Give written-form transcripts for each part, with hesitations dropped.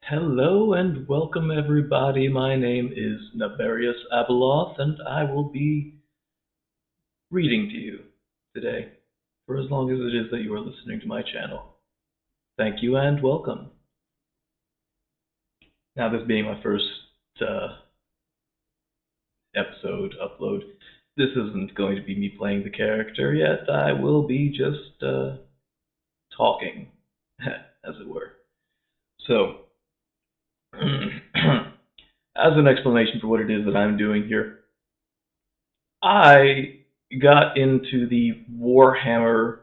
Hello and welcome everybody. My name is Naberius Abeloth and I will be reading to you today for as long as it is that you are listening to my channel. Thank you and welcome. Now, this being my first episode upload, this isn't going to be me playing the character yet. I will be just talking, as it were. So, as an explanation for what it is that I'm doing here, I got into the Warhammer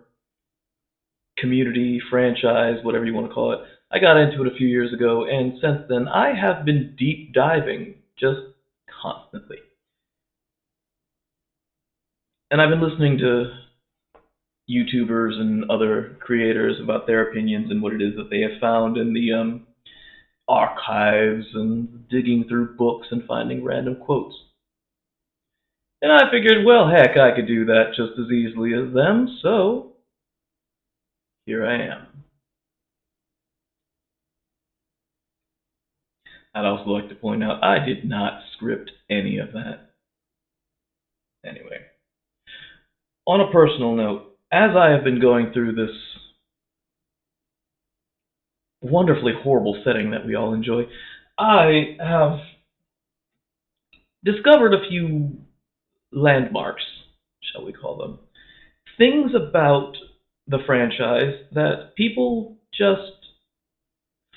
community, franchise, whatever you want to call it. I got into it a few years ago, and since then I have been deep diving just constantly. And I've been listening to YouTubers and other creators about their opinions and what it is that they have found in the archives and digging through books and finding random quotes. And I figured, well, heck, I could do that just as easily as them, so here I am. I'd also like to point out, I did not script any of that. Anyway, on a personal note, as I have been going through this wonderfully horrible setting that we all enjoy, I have discovered a few landmarks, shall we call them. Things about the franchise that people just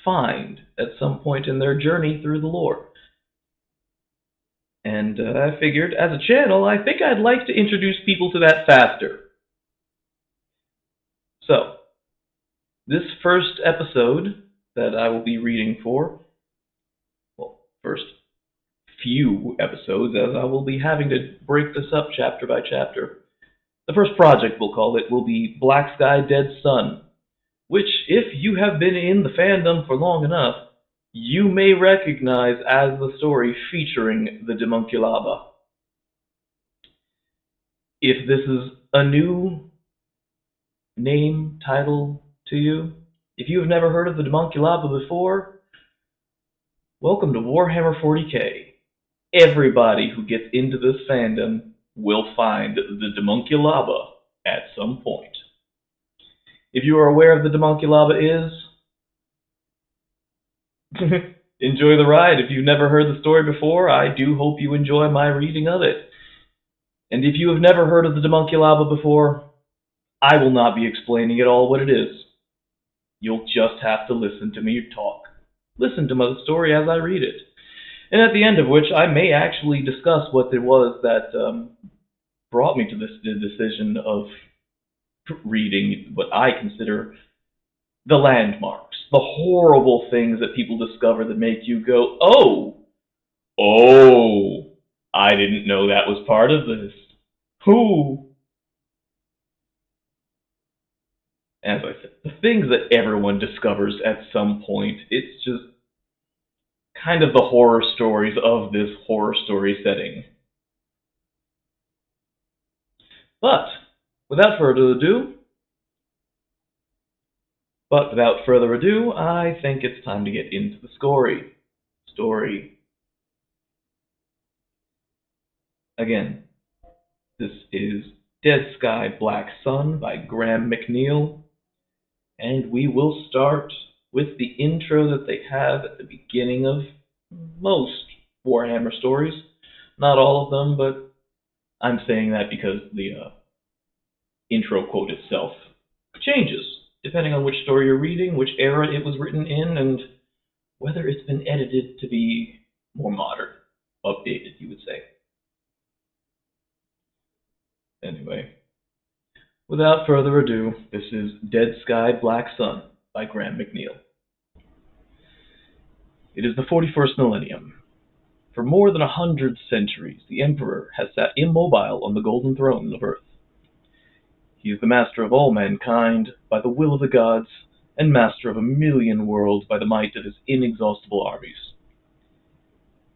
find at some point in their journey through the lore. And I figured, as a channel, I think I'd like to introduce people to that faster. So, this first episode that I will be reading for, well, first few episodes, as I will be having to break this up chapter by chapter. The first project, we'll call it, will be Black Sky Dead Sun, which, if you have been in the fandom for long enough, you may recognize as the story featuring the Demunculaba. If this is a new name, title to you, if you have never heard of the Demunculaba before, welcome to Warhammer 40k. Everybody who gets into this fandom will find the Demunculaba at some point. If you are aware of the Demunculaba is, enjoy the ride. If you've never heard the story before, I do hope you enjoy my reading of it. And if you have never heard of the Demunculaba before, I will not be explaining at all what it is. You'll just have to listen to me talk. Listen to my story as I read it. And at the end of which, I may actually discuss what it was that brought me to this decision of reading what I consider the landmarks, the horrible things that people discover that make you go, oh, I didn't know that was part of this. Who? As I said, the things that everyone discovers at some point, it's just kind of the horror stories of this horror story setting. But without further ado, I think it's time to get into the story. Again, this is Dead Sky Black Sun by Graham McNeill, and we will start with the intro that they have at the beginning of most Warhammer stories. Not all of them, but I'm saying that because the intro quote itself changes depending on which story you're reading, which era it was written in, and whether it's been edited to be more modern, updated, you would say. Anyway, without further ado, this is Dead Sky Black Sun by Graham McNeill. It is the 41st millennium. For more than 100 centuries, the Emperor has sat immobile on the golden throne of Earth. He is the master of all mankind by the will of the gods, and master of 1,000,000 worlds by the might of his inexhaustible armies.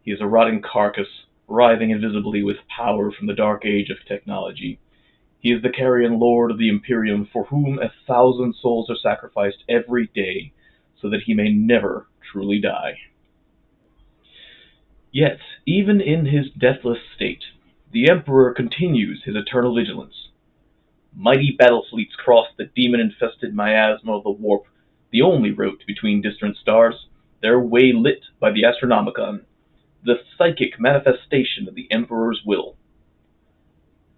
He is a rotting carcass, writhing invisibly with power from the dark age of technology. He is the carrion lord of the Imperium, for whom 1,000 souls are sacrificed every day, so that he may never truly die. Yet, even in his deathless state, the Emperor continues his eternal vigilance. Mighty battle fleets cross the demon-infested miasma of the warp, the only route between distant stars, their way lit by the Astronomicon, the psychic manifestation of the Emperor's will.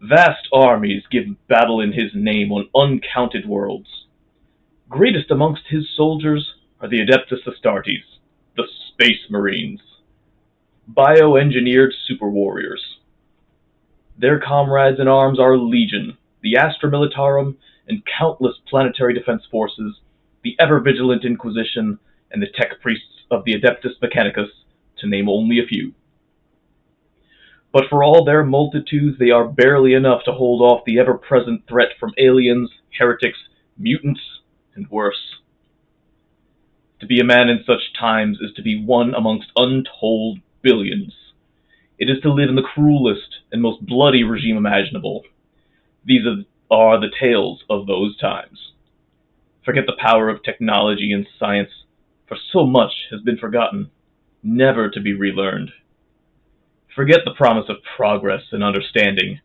Vast armies give battle in his name on uncounted worlds. Greatest amongst his soldiers are the Adeptus Astartes, the Space Marines, bioengineered super warriors. Their comrades in arms are Legion, the Astra Militarum, and countless planetary defense forces, the ever-vigilant Inquisition, and the tech priests of the Adeptus Mechanicus, to name only a few. But for all their multitudes, they are barely enough to hold off the ever-present threat from aliens, heretics, mutants, and worse. To be a man in such times is to be one amongst untold billions. It is to live in the cruelest and most bloody regime imaginable. These are the tales of those times. Forget the power of technology and science, for so much has been forgotten, never to be relearned. Forget the promise of progress and understanding,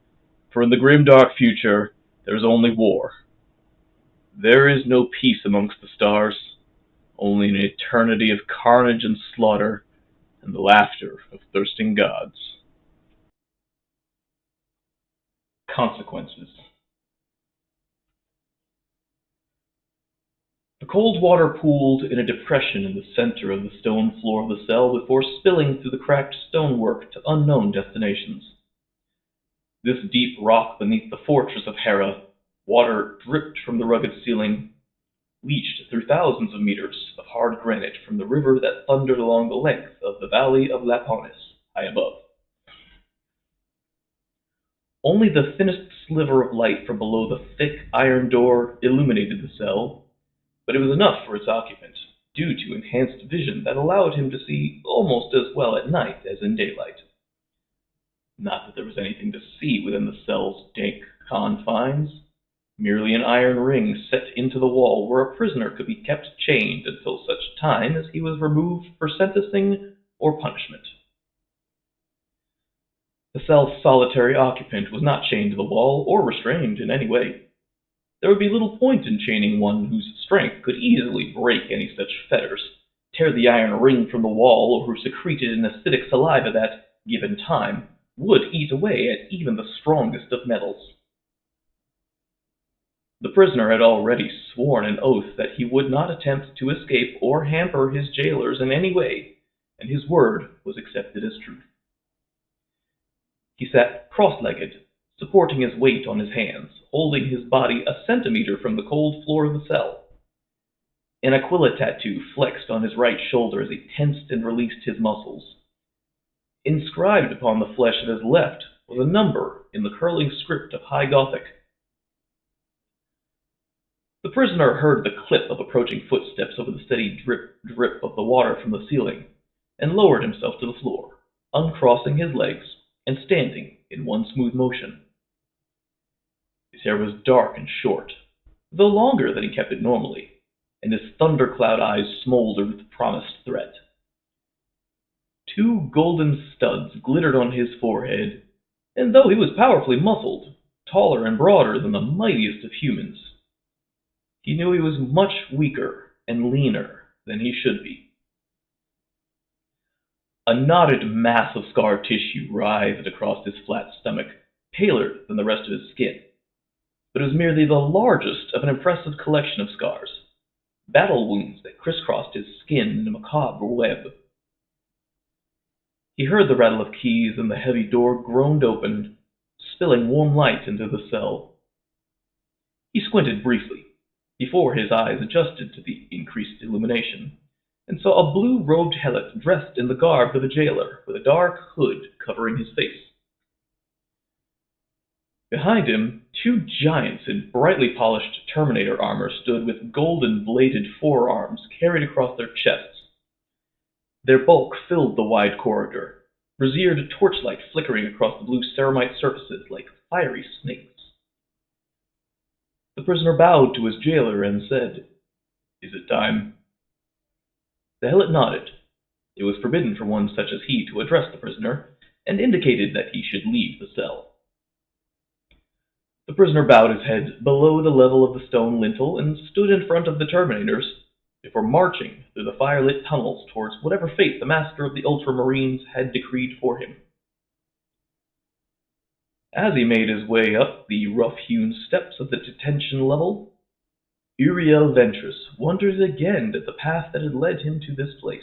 for in the grim dark future there is only war. There is no peace amongst the stars, only an eternity of carnage and slaughter, and the laughter of thirsting gods. Consequences. The cold water pooled in a depression in the center of the stone floor of the cell before spilling through the cracked stonework to unknown destinations. This deep rock beneath the fortress of Hera, water dripped from the rugged ceiling, leached through thousands of meters of hard granite from the river that thundered along the length of the valley of Laponis, high above. Only the thinnest sliver of light from below the thick iron door illuminated the cell, but it was enough for its occupant, due to enhanced vision that allowed him to see almost as well at night as in daylight. Not that there was anything to see within the cell's dank confines, merely an iron ring set into the wall where a prisoner could be kept chained until such time as he was removed for sentencing or punishment. The cell's solitary occupant was not chained to the wall or restrained in any way. There would be little point in chaining one whose strength could easily break any such fetters, tear the iron ring from the wall, or who secreted an acidic saliva that, given time, would eat away at even the strongest of metals. The prisoner had already sworn an oath that he would not attempt to escape or hamper his jailers in any way, and his word was accepted as truth. He sat cross-legged, supporting his weight on his hands, holding his body a centimeter from the cold floor of the cell. An aquila tattoo flexed on his right shoulder as he tensed and released his muscles. Inscribed upon the flesh of his left was a number in the curling script of High Gothic. The prisoner heard the clip of approaching footsteps over the steady drip of the water from the ceiling, and lowered himself to the floor, uncrossing his legs and standing in one smooth motion. His hair was dark and short, though longer than he kept it normally, and his thundercloud eyes smoldered with promised threat. Two golden studs glittered on his forehead, and though he was powerfully muscled, taller and broader than the mightiest of humans, he knew he was much weaker and leaner than he should be. A knotted mass of scar tissue writhed across his flat stomach, paler than the rest of his skin, but it was merely the largest of an impressive collection of scars, battle wounds that crisscrossed his skin in a macabre web. He heard the rattle of keys and the heavy door groaned open, spilling warm light into the cell. He squinted briefly, before his eyes adjusted to the increased illumination, and saw a blue-robed helot dressed in the garb of a jailer, with a dark hood covering his face. Behind him, two giants in brightly polished Terminator armor stood with golden-bladed forearms carried across their chests. Their bulk filled the wide corridor, braziered torchlight flickering across the blue ceramite surfaces like fiery snakes. The prisoner bowed to his jailer and said, "Is it time?" The helot nodded. It was forbidden for one such as he to address the prisoner, and indicated that he should leave the cell. The prisoner bowed his head below the level of the stone lintel and stood in front of the Terminators before marching through the firelit tunnels towards whatever fate the master of the Ultramarines had decreed for him. As he made his way up the rough-hewn steps of the detention level, Uriel Ventress wondered again at the path that had led him to this place.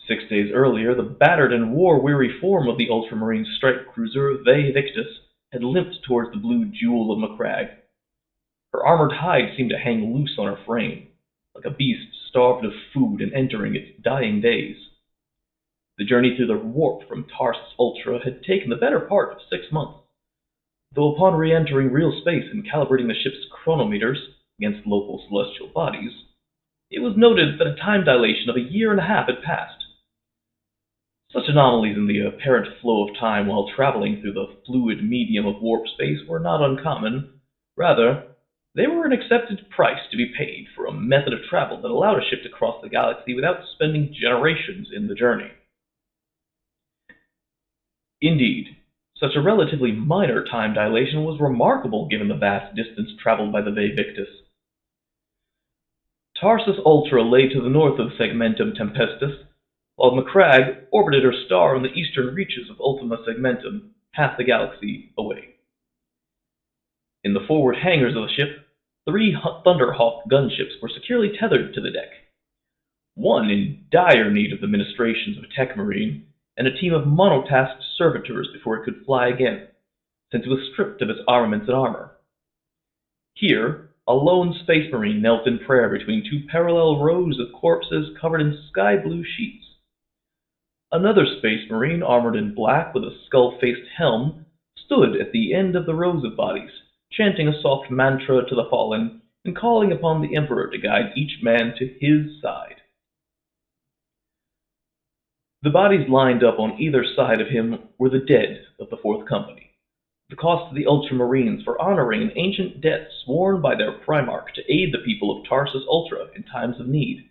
6 days earlier, the battered and war-weary form of the Ultramarine strike cruiser Ve Victus had limped towards the blue jewel of Macragge. Her armored hide seemed to hang loose on her frame, like a beast starved of food and entering its dying days. The journey through the warp from Tarsus Ultra had taken the better part of 6 months, though upon re-entering real space and calibrating the ship's chronometers against local celestial bodies, it was noted that a time dilation of a year and a half had passed. Such anomalies in the apparent flow of time while traveling through the fluid medium of warp space were not uncommon. Rather, they were an accepted price to be paid for a method of travel that allowed a ship to cross the galaxy without spending generations in the journey. Indeed, such a relatively minor time dilation was remarkable given the vast distance traveled by the Ve Victus. Tarsus Ultra lay to the north of Segmentum Tempestus, while Macragge orbited her star in the eastern reaches of Ultima Segmentum, half the galaxy away. In the forward hangars of the ship, 3 Thunderhawk gunships were securely tethered to the deck, one in dire need of the ministrations of a tech marine, and a team of monotasked servitors before it could fly again, since it was stripped of its armaments and armor. Here, a lone space marine knelt in prayer between 2 parallel rows of corpses covered in sky-blue sheets. Another space marine, armored in black with a skull-faced helm, stood at the end of the rows of bodies, chanting a soft mantra to the fallen and calling upon the Emperor to guide each man to his side. The bodies lined up on either side of him were the dead of the Fourth Company, the cost to the Ultramarines for honoring an ancient debt sworn by their Primarch to aid the people of Tarsus Ultra in times of need.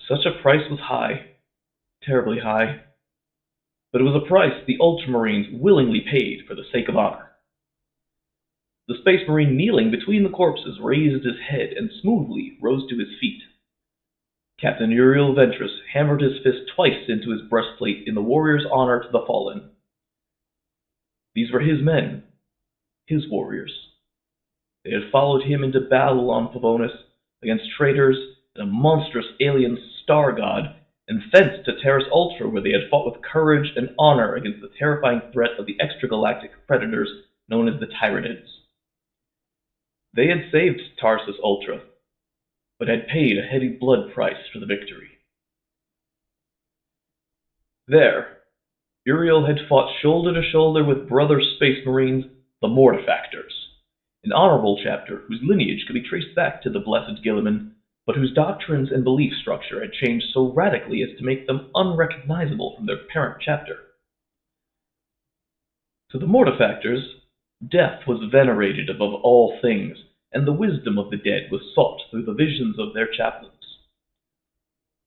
Such a price was high, terribly high, but it was a price the Ultramarines willingly paid for the sake of honor. The Space Marine kneeling between the corpses raised his head and smoothly rose to his feet. Captain Uriel Ventress hammered his fist twice into his breastplate in the warrior's honor to the fallen. These were his men, his warriors. They had followed him into battle on Pavonis against traitors and a monstrous alien star god, and thence to Terras Ultra, where they had fought with courage and honor against the terrifying threat of the extragalactic predators known as the Tyranids. They had saved Tarsus Ultra, but had paid a heavy blood price for the victory. There, Uriel had fought shoulder to shoulder with brother Space Marines, the Mortifactors, an honorable chapter whose lineage could be traced back to the blessed Guilliman, but whose doctrines and belief structure had changed so radically as to make them unrecognizable from their parent chapter. To the Mortifactors, death was venerated above all things, and the wisdom of the dead was sought through the visions of their chaplains.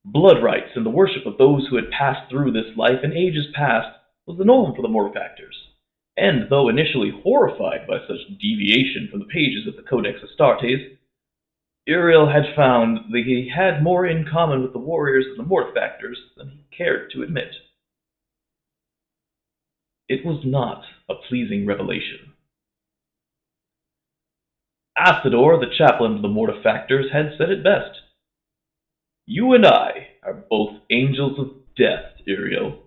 Blood rites and the worship of those who had passed through this life in ages past was the norm for the Mortifactors, and though initially horrified by such deviation from the pages of the Codex Astartes, Uriel had found that he had more in common with the warriors of the Mortifactors than he cared to admit. It was not a pleasing revelation. Asador, the chaplain of the Mortifactors, had said it best. "You and I are both angels of death, Uriel."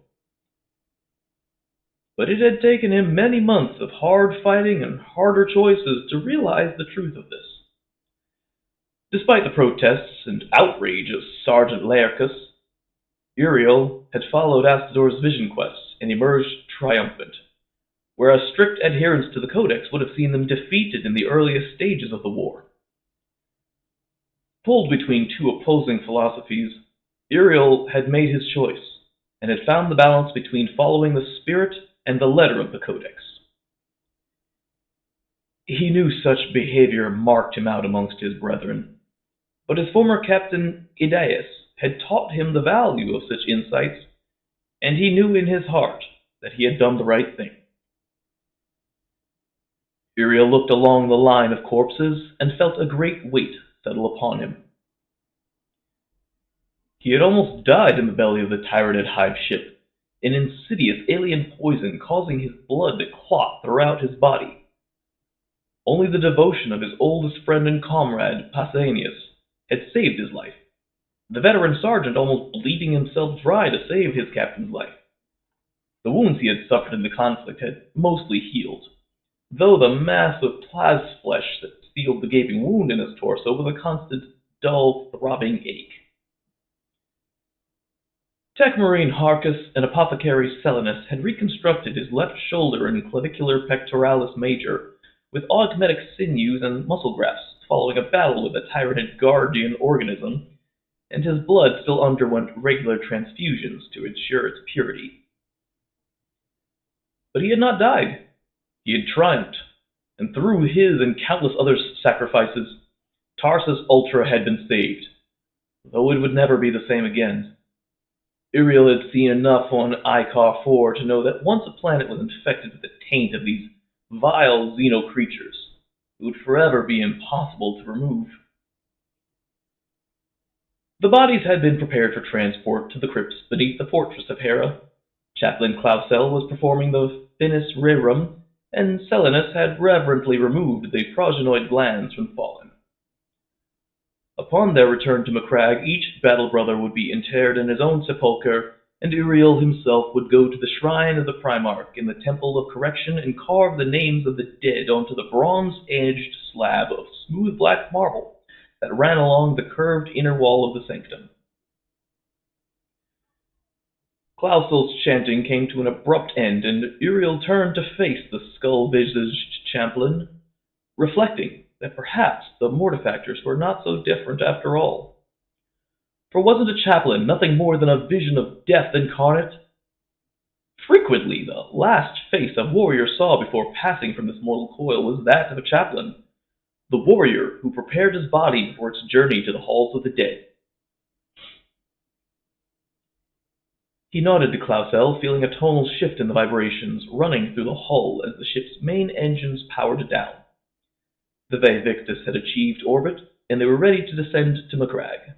But it had taken him many months of hard fighting and harder choices to realize the truth of this. Despite the protests and outrage of Sergeant Laercus, Uriel had followed Asador's vision quests and emerged triumphant, whereas strict adherence to the Codex would have seen them defeated in the earliest stages of the war. Pulled between 2 opposing philosophies, Uriel had made his choice, and had found the balance between following the spirit and the letter of the Codex. He knew such behavior marked him out amongst his brethren, but his former captain Idaeus had taught him the value of such insights, and he knew in his heart that he had done the right thing. Uriel looked along the line of corpses and felt a great weight settle upon him. He had almost died in the belly of the Tyranid hive ship, an insidious alien poison causing his blood to clot throughout his body. Only the devotion of his oldest friend and comrade, Pausanias, had saved his life, the veteran sergeant almost bleeding himself dry to save his captain's life. The wounds he had suffered in the conflict had mostly healed, though the mass of plasflesh that sealed the gaping wound in his torso was a constant, dull, throbbing ache. Tech Marine Harcus and Apothecary Selinus had reconstructed his left shoulder and clavicular pectoralis major with augmetic sinews and muscle grafts following a battle with a Tyranid guardian organism, and his blood still underwent regular transfusions to ensure its purity. But he had not died. He had triumphed, and through his and countless other sacrifices, Tarsus Ultra had been saved, though it would never be the same again. Uriel had seen enough on Icar 4 to know that once a planet was infected with the taint of these vile xeno-creatures, it would forever be impossible to remove. The bodies had been prepared for transport to the crypts beneath the fortress of Hera. Chaplain Clausel was performing the finis rerum, and Selinus had reverently removed the progenoid glands from the fallen. Upon their return to Macragge, each battle brother would be interred in his own sepulchre, and Uriel himself would go to the shrine of the Primarch in the Temple of Correction and carve the names of the dead onto the bronze-edged slab of smooth black marble that ran along the curved inner wall of the sanctum. Clausel's chanting came to an abrupt end, and Uriel turned to face the skull-visaged chaplain, reflecting that perhaps the mortifactors were not so different after all. For wasn't a chaplain nothing more than a vision of death incarnate? Frequently, the last face a warrior saw before passing from this mortal coil was that of a chaplain, the warrior who prepared his body for its journey to the halls of the dead. He nodded to Clausel, feeling a tonal shift in the vibrations running through the hull as the ship's main engines powered down. The Victus had achieved orbit, and they were ready to descend to Macragge.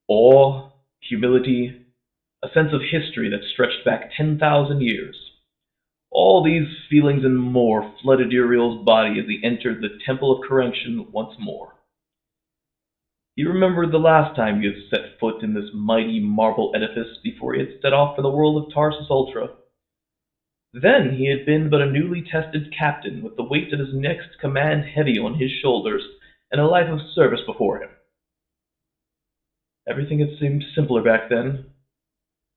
Awe, humility, a sense of history that stretched back 10,000 years. All these feelings and more flooded Uriel's body as he entered the Temple of Correction once more. He remembered the last time he had set foot in this mighty marble edifice before he had set off for the world of Tarsus Ultra. Then he had been but a newly tested captain with the weight of his next command heavy on his shoulders and a life of service before him. Everything had seemed simpler back then,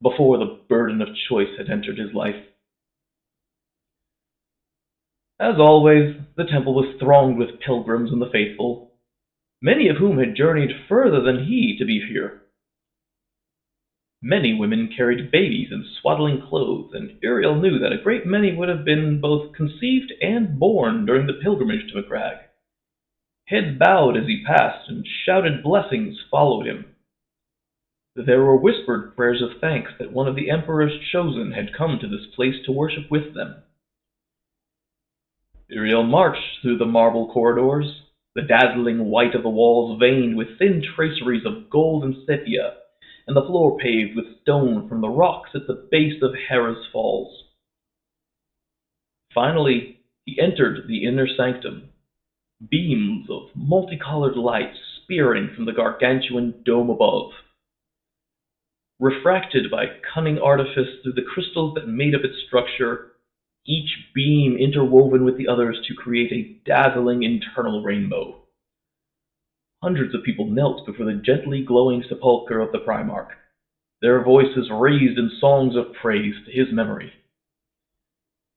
before the burden of choice had entered his life. As always, the temple was thronged with pilgrims and the faithful, many of whom had journeyed further than he to be here. Many women carried babies in swaddling clothes, and Uriel knew that a great many would have been both conceived and born during the pilgrimage to Macragge. Heads bowed as he passed, and shouted blessings followed him. There were whispered prayers of thanks that one of the Emperor's chosen had come to this place to worship with them. Uriel marched through the marble corridors, the dazzling white of the walls veined with thin traceries of gold and sepia, and the floor paved with stone from the rocks at the base of Hera's Falls. Finally, he entered the inner sanctum, beams of multicolored light spearing from the gargantuan dome above. Refracted by cunning artifice through the crystals that made up its structure, each beam interwoven with the others to create a dazzling internal rainbow. Hundreds of people knelt before the gently glowing sepulchre of the Primarch, their voices raised in songs of praise to his memory.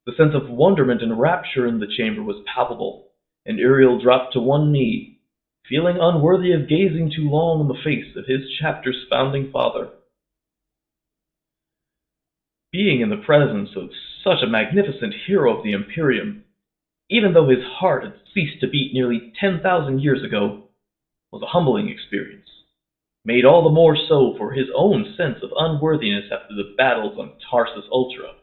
The sense of wonderment and rapture in the chamber was palpable, and Uriel dropped to one knee, feeling unworthy of gazing too long on the face of his chapter's founding father. Being in the presence of such a magnificent hero of the Imperium, even though his heart had ceased to beat nearly 10,000 years ago, was a humbling experience, made all the more so for his own sense of unworthiness after the battles on Tarsus Ultra.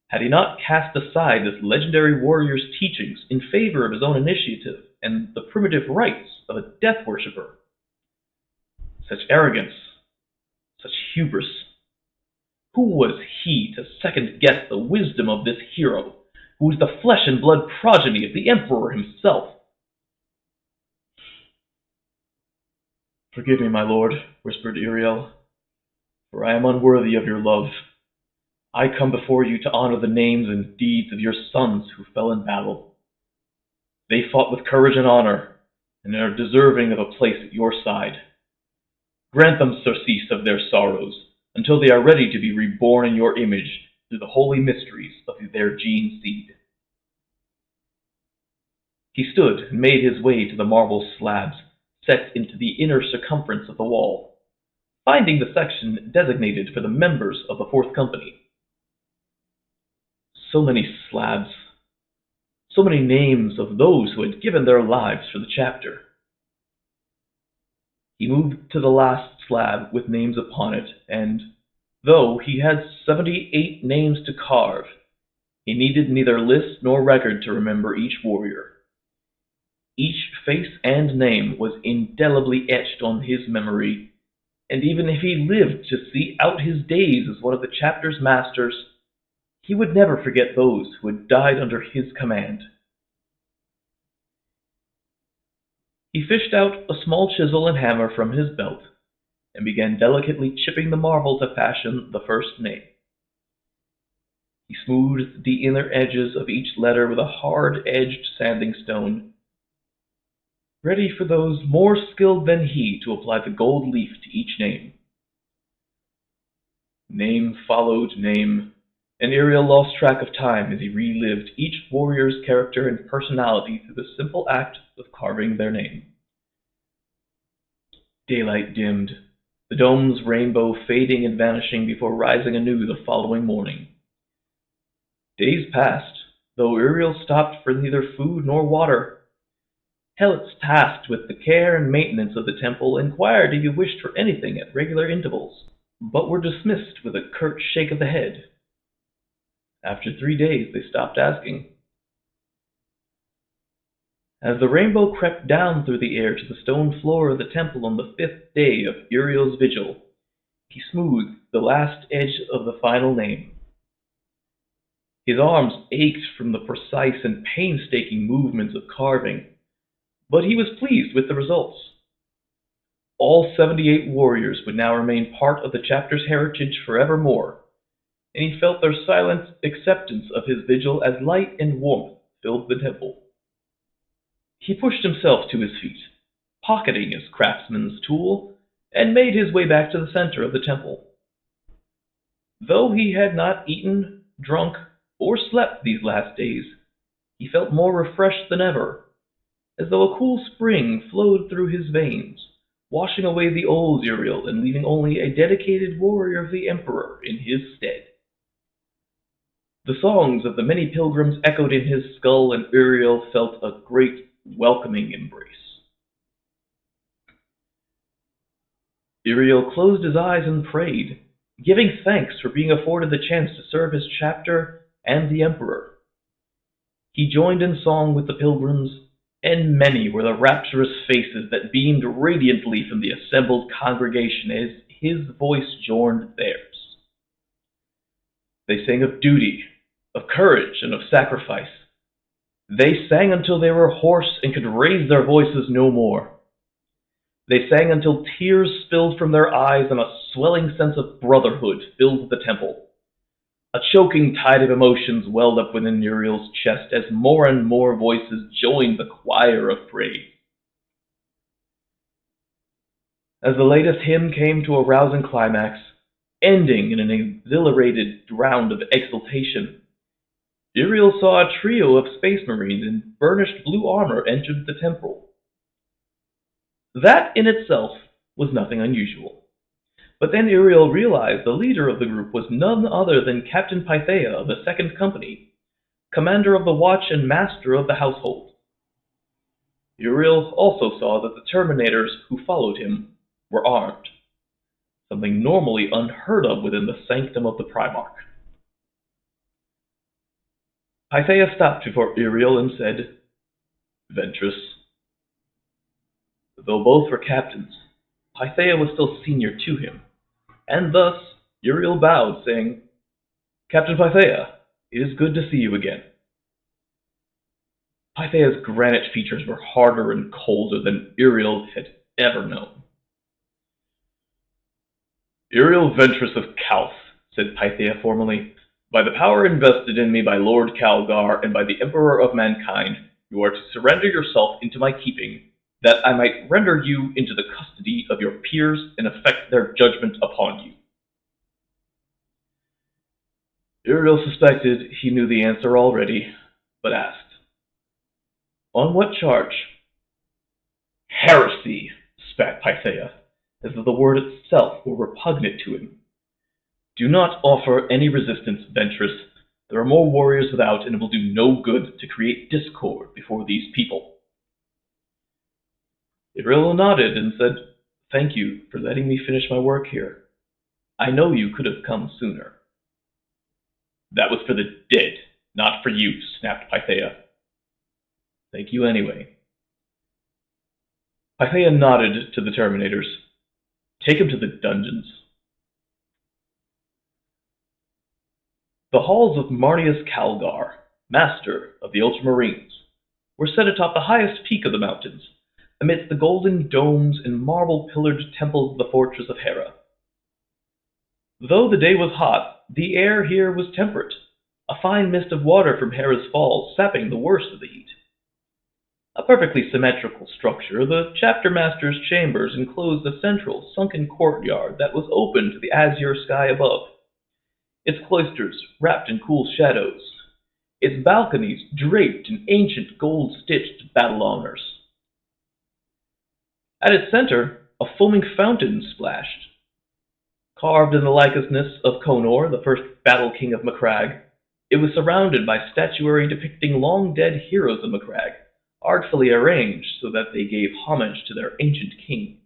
Had he not cast aside this legendary warrior's teachings in favor of his own initiative and the primitive rites of a death worshipper? Such arrogance, such hubris. Who was he to second-guess the wisdom of this hero, who was the flesh and blood progeny of the Emperor himself? "Forgive me, my lord," whispered Uriel, "for I am unworthy of your love. I come before you to honor the names and deeds of your sons who fell in battle. They fought with courage and honor, and are deserving of a place at your side. Grant them surcease of their sorrows, until they are ready to be reborn in your image through the holy mysteries of their gene seed." He stood and made his way to the marble slabs set into the inner circumference of the wall, finding the section designated for the members of the Fourth Company. So many slabs, so many names of those who had given their lives for the chapter. He moved to the last slab with names upon it, and, though he had 78 names to carve, he needed neither list nor record to remember each warrior. Each face and name was indelibly etched on his memory, and even if he lived to see out his days as one of the chapter's masters, he would never forget those who had died under his command. He fished out a small chisel and hammer from his belt, and began delicately chipping the marble to fashion the first name. He smoothed the inner edges of each letter with a hard-edged sanding stone, ready for those more skilled than he to apply the gold leaf to each name. Name followed name, and Uriel lost track of time as he relived each warrior's character and personality through the simple act of carving their name. Daylight dimmed, the dome's rainbow fading and vanishing before rising anew the following morning. Days passed, though Uriel stopped for neither food nor water. Helots, tasked with the care and maintenance of the temple, inquired if he wished for anything at regular intervals, but were dismissed with a curt shake of the head. After 3 days, they stopped asking. As the rainbow crept down through the air to the stone floor of the temple on the 5th day of Uriel's vigil, he smoothed the last edge of the final name. His arms ached from the precise and painstaking movements of carving, but he was pleased with the results. All 78 warriors would now remain part of the chapter's heritage forevermore, and he felt their silent acceptance of his vigil as light and warmth filled the temple. He pushed himself to his feet, pocketing his craftsman's tool, and made his way back to the center of the temple. Though he had not eaten, drunk, or slept these last days, he felt more refreshed than ever, as though a cool spring flowed through his veins, washing away the old Uriel and leaving only a dedicated warrior of the Emperor in his stead. The songs of the many pilgrims echoed in his skull, and Uriel felt a great, welcoming embrace. Uriel closed his eyes and prayed, giving thanks for being afforded the chance to serve his chapter and the Emperor. He joined in song with the pilgrims, and many were the rapturous faces that beamed radiantly from the assembled congregation as his voice joined theirs. They sang of duty, of courage, and of sacrifice. They sang until they were hoarse and could raise their voices no more. They sang until tears spilled from their eyes and a swelling sense of brotherhood filled the temple. A choking tide of emotions welled up within Uriel's chest as more and more voices joined the choir of praise. As the latest hymn came to a rousing climax, ending in an exhilarated round of exultation, Uriel saw a trio of space marines in burnished blue armor enter the temple. That in itself was nothing unusual. But then Uriel realized the leader of the group was none other than Captain Pythea of the Second Company, commander of the watch and master of the household. Uriel also saw that the Terminators who followed him were armed, something normally unheard of within the sanctum of the Primarch. Pythia stopped before Uriel and said, "Ventress." Though both were captains, Pythia was still senior to him, and thus Uriel bowed, saying, "Captain Pythia, it is good to see you again." Pythia's granite features were harder and colder than Uriel had ever known. "Uriel Ventress of Calth," said Pythia formally, "by the power invested in me by Lord Calgar and by the Emperor of Mankind, you are to surrender yourself into my keeping, that I might render you into the custody of your peers and effect their judgment upon you." Uriel suspected he knew the answer already, but asked, "On what charge?" "Heresy," spat Pythia, as though the word itself were repugnant to him. "Do not offer any resistance, Ventress. There are more warriors without, and it will do no good to create discord before these people." Uriel nodded and said, "Thank you for letting me finish my work here. I know you could have come sooner." "That was for the dead, not for you," snapped Pythia. "Thank you anyway." Pythia nodded to the Terminators. "Take him to the dungeons." The halls of Marnius Calgar, master of the Ultramarines, were set atop the highest peak of the mountains, amidst the golden domes and marble-pillared temples of the fortress of Hera. Though the day was hot, the air here was temperate, a fine mist of water from Hera's falls sapping the worst of the heat. A perfectly symmetrical structure, the chapter master's chambers enclosed a central, sunken courtyard that was open to the azure sky above, its cloisters wrapped in cool shadows, its balconies draped in ancient gold-stitched battle honors. At its center, a foaming fountain splashed. Carved in the likeness of Conor, the first battle king of Macragge, it was surrounded by statuary depicting long-dead heroes of Macragge, artfully arranged so that they gave homage to their ancient king.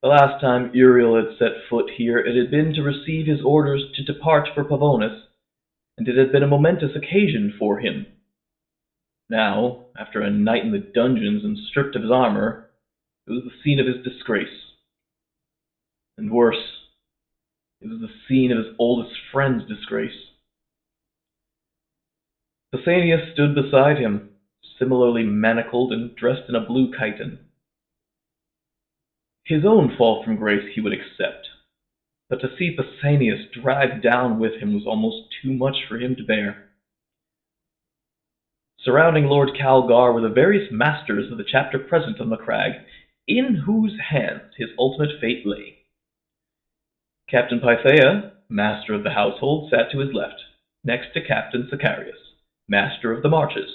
The last time Uriel had set foot here, it had been to receive his orders to depart for Pavonis, and it had been a momentous occasion for him. Now, after a night in the dungeons and stripped of his armor, it was the scene of his disgrace. And worse, it was the scene of his oldest friend's disgrace. Pausanias stood beside him, similarly manacled and dressed in a blue chiton. His own fall from grace he would accept, but to see Pausanias dragged down with him was almost too much for him to bear. Surrounding Lord Calgar were the various masters of the chapter present on Macragge, in whose hands his ultimate fate lay. Captain Pythia, master of the household, sat to his left, next to Captain Sicarius, master of the marches,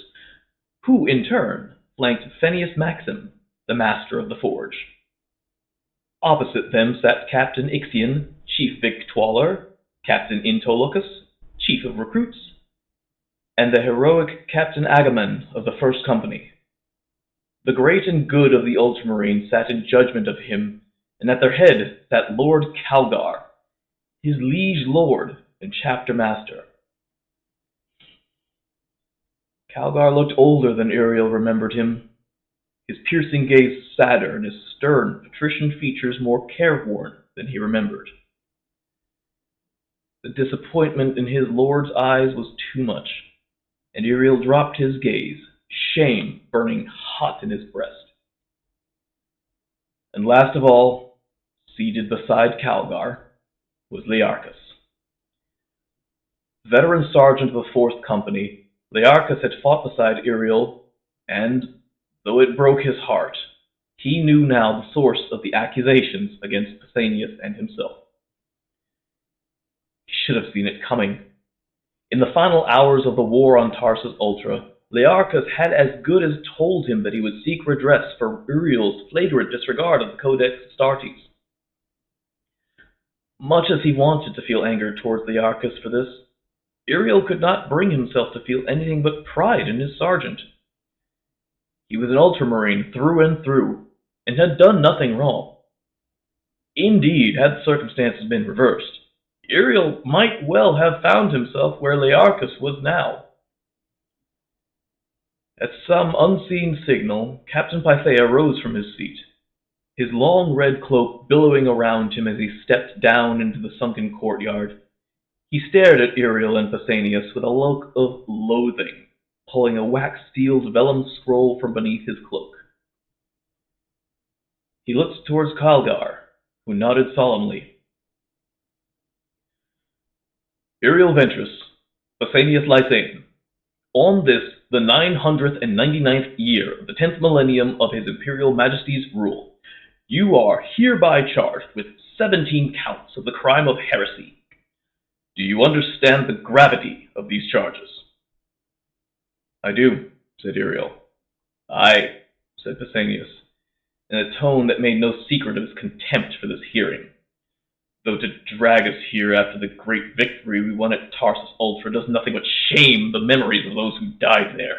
who, in turn, flanked Fenius Maxim, the master of the forge. Opposite them sat Captain Ixion, chief victualler, Captain Intolucus, chief of recruits, and the heroic Captain Agamemnon of the First Company. The great and good of the Ultramarines sat in judgment of him, and at their head sat Lord Calgar, his liege lord and chapter master. Calgar looked older than Uriel remembered him, his piercing gaze sadder and his stern, patrician features more careworn than he remembered. The disappointment in his lord's eyes was too much, and Uriel dropped his gaze, shame burning hot in his breast. And last of all, seated beside Calgar, was Learchus. Veteran sergeant of the Fourth Company, Learchus had fought beside Uriel, and, though it broke his heart, he knew now the source of the accusations against Pausanias and himself. He should have seen it coming. In the final hours of the war on Tarsus Ultra, Learchus had as good as told him that he would seek redress for Uriel's flagrant disregard of the Codex Astartes. Much as he wanted to feel anger towards Learchus for this, Uriel could not bring himself to feel anything but pride in his sergeant. He was an ultramarine through and through, and had done nothing wrong. Indeed, had the circumstances been reversed, Uriel might well have found himself where Learchus was now. At some unseen signal, Captain Pythia rose from his seat, his long red cloak billowing around him as he stepped down into the sunken courtyard. He stared at Uriel and Pausanias with a look of loathing, pulling a wax-sealed vellum scroll from beneath his cloak. He looked towards Kalgar, who nodded solemnly. Uriel Ventress, Pausanias Lysaean, on this, the 999th year of the 10th millennium of His Imperial Majesty's rule, you are hereby charged with 17 counts of the crime of heresy. Do you understand the gravity of these charges? I do, said Uriel. Aye, said Pausanias, in a tone that made no secret of his contempt for this hearing. Though to drag us here after the great victory we won at Tarsus Ultra does nothing but shame the memories of those who died there.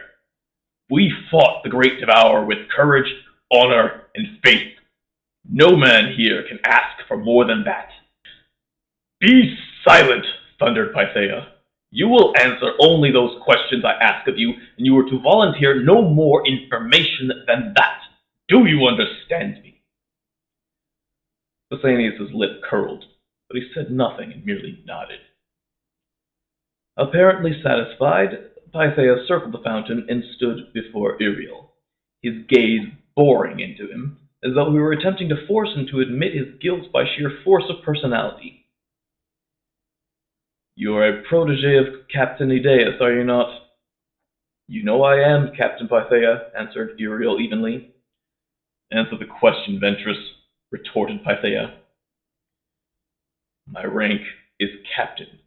We fought the great devourer with courage, honor, and faith. No man here can ask for more than that. Be silent, thundered Pythia. You will answer only those questions I ask of you, and you are to volunteer no more information than that. Do you understand me? Pausanias' lip curled, but he said nothing and merely nodded. Apparently satisfied, Pythia circled the fountain and stood before Uriel, his gaze boring into him, as though he were attempting to force him to admit his guilt by sheer force of personality. You are a protege of Captain Idaeus, are you not? You know I am, Captain Pythia, answered Uriel evenly. Answer the question, Ventress, retorted Pythia. My rank is captain.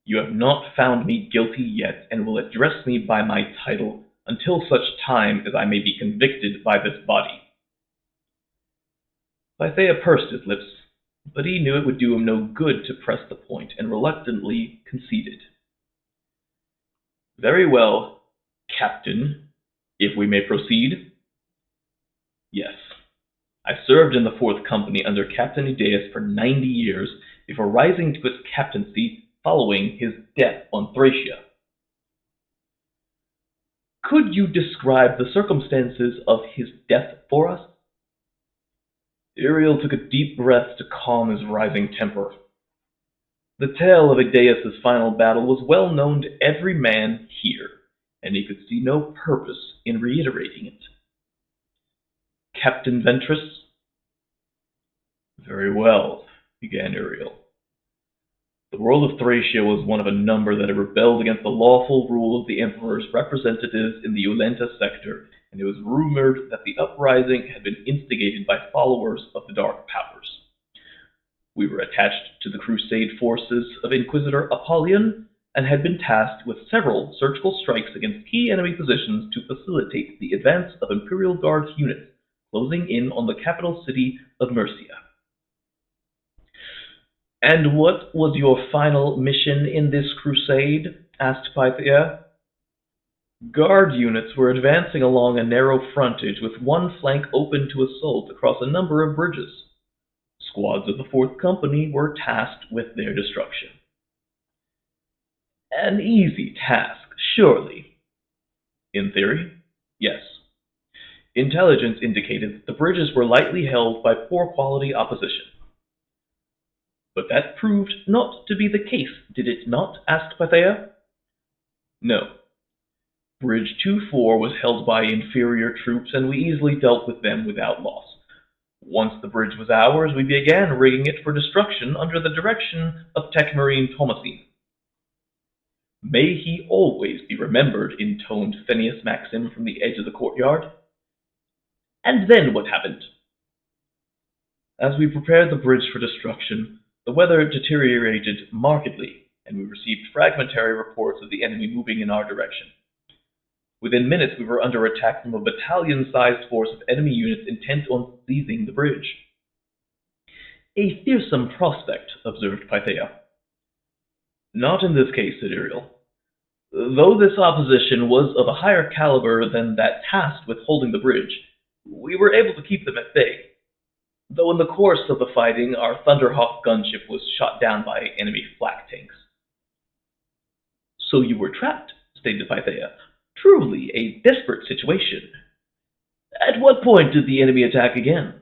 You have not found me guilty yet, and will address me by my title until such time as I may be convicted by this body. Pythia pursed his lips, but he knew it would do him no good to press the point, and reluctantly conceded. Very well, Captain, if we may proceed. Yes. I served in the 4th Company under Captain Idaeus for 90 years before rising to its captaincy following his death on Thracia. Could you describe the circumstances of his death for us? Uriel took a deep breath to calm his rising temper. The tale of Idaeus' final battle was well known to every man here, and he could see no purpose in reiterating it. Captain Ventress? Very well, began Uriel. The world of Thracia was one of a number that had rebelled against the lawful rule of the Emperor's representatives in the Eulenta sector, and it was rumored that the uprising had been instigated by followers of the Dark Powers. We were attached to the crusade forces of Inquisitor Apollyon, and had been tasked with several surgical strikes against key enemy positions to facilitate the advance of Imperial Guard units closing in on the capital city of Mercia. And what was your final mission in this crusade? Asked Pythia. Guard units were advancing along a narrow frontage with one flank open to assault across a number of bridges. Squads of the 4th Company were tasked with their destruction. An easy task, surely. In theory, yes. Intelligence indicated that the bridges were lightly held by poor-quality opposition. But that proved not to be the case, did it not? Asked Pythia. No. Bridge 2-4 was held by inferior troops, and we easily dealt with them without loss. Once the bridge was ours, we began rigging it for destruction under the direction of Techmarine Thomasin. May he always be remembered, intoned Phineas Maxim from the edge of the courtyard. And then what happened? As we prepared the bridge for destruction, the weather deteriorated markedly, and we received fragmentary reports of the enemy moving in our direction. Within minutes, we were under attack from a battalion-sized force of enemy units intent on seizing the bridge. A fearsome prospect, observed Pythia. Not in this case, said Uriel. Though this opposition was of a higher caliber than that tasked with holding the bridge, we were able to keep them at bay. Though in the course of the fighting, our Thunderhawk gunship was shot down by enemy flak tanks. So you were trapped, stated Pythea. Truly a desperate situation. At what point did the enemy attack again?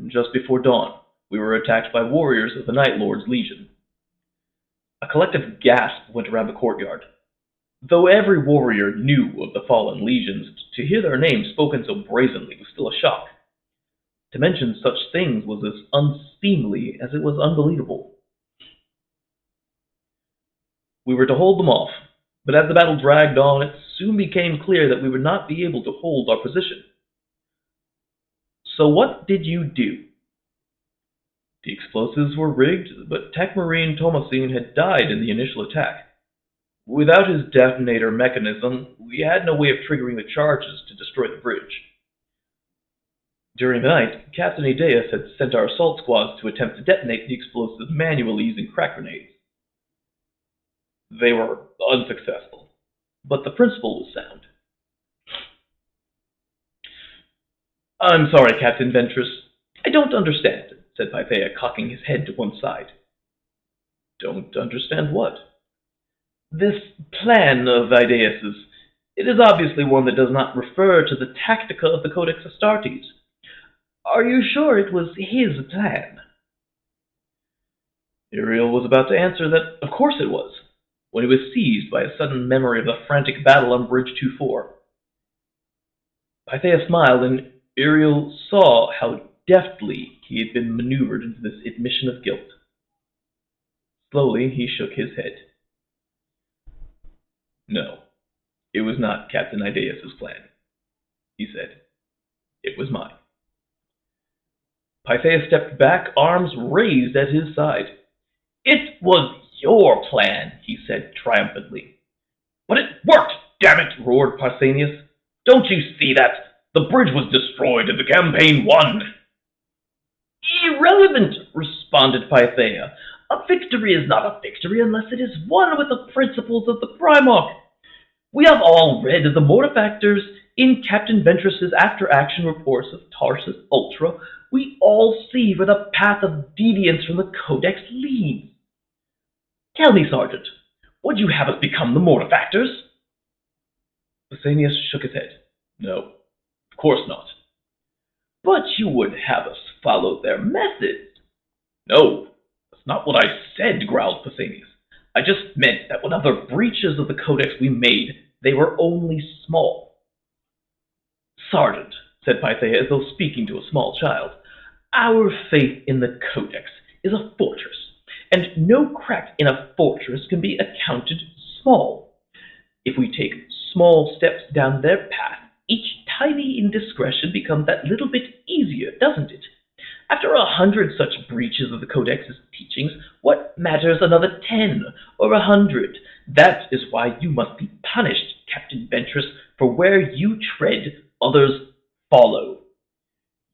Just before dawn, we were attacked by warriors of the Night Lord's Legion. A collective gasp went around the courtyard. Though every warrior knew of the fallen legions, to hear their names spoken so brazenly was still a shock. To mention such things was as unseemly as it was unbelievable. We were to hold them off, but as the battle dragged on, it soon became clear that we would not be able to hold our position. So what did you do? The explosives were rigged, but Techmarine Thomasine had died in the initial attack. Without his detonator mechanism, we had no way of triggering the charges to destroy the bridge. During the night, Captain Abeloth had sent our assault squads to attempt to detonate the explosives manually using crack grenades. They were unsuccessful, but the principle was sound. I'm sorry, Captain Ventress. I don't understand, said Pythea, cocking his head to one side. Don't understand what? This plan of Abeloth's. It is obviously one that does not refer to the tactica of the Codex Astartes. Are you sure it was his plan? Uriel was about to answer that of course it was, when he was seized by a sudden memory of the frantic battle on Bridge 2-4. Pythea smiled, and Uriel saw how deftly he had been maneuvered into this admission of guilt. Slowly he shook his head. No, it was not Captain Abeloth's plan, he said. It was mine. Pythea stepped back, arms raised at his side. It was your plan, he said triumphantly. But it worked, damn it, roared Pausanias. Don't you see that? The bridge was destroyed and the campaign won. Irrelevant, responded Pythea. A victory is not a victory unless it is won with the principles of the Primarch. We have all read the mortifactors in Captain Ventress's after-action reports of Tarsus Ultra. We all see where the path of deviance from the Codex leads. Tell me, Sergeant, would you have us become the mortifactors? Pausanias shook his head. No, of course not. But you would have us follow their methods. No, that's not what I said, growled Pausanias. I just meant that whatever breaches of the Codex we made, they were only small. Sergeant, said Pythea as though speaking to a small child, our faith in the Codex is a fortress, and no crack in a fortress can be accounted small. If we take small steps down their path, each tiny indiscretion becomes that little bit easier, doesn't it? After 100 such breaches of the Codex's teachings, what matters another 10 or 100? That is why you must be punished, Captain Ventress, for where you tread, others follow.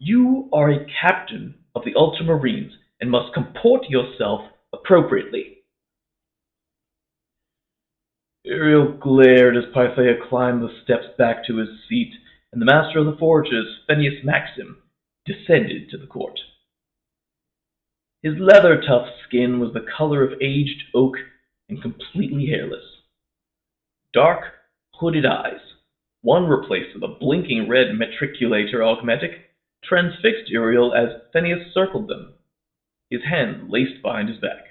You are a captain of the Ultramarines and must comport yourself appropriately. Uriel glared as Pythea climbed the steps back to his seat, and the master of the forges, Fenius Maxim, descended to the court. His leather-tough skin was the color of aged oak and completely hairless. Dark, hooded eyes, one replaced with a blinking red matriculator augmetic, transfixed Uriel as Fenius circled them, his hand laced behind his back.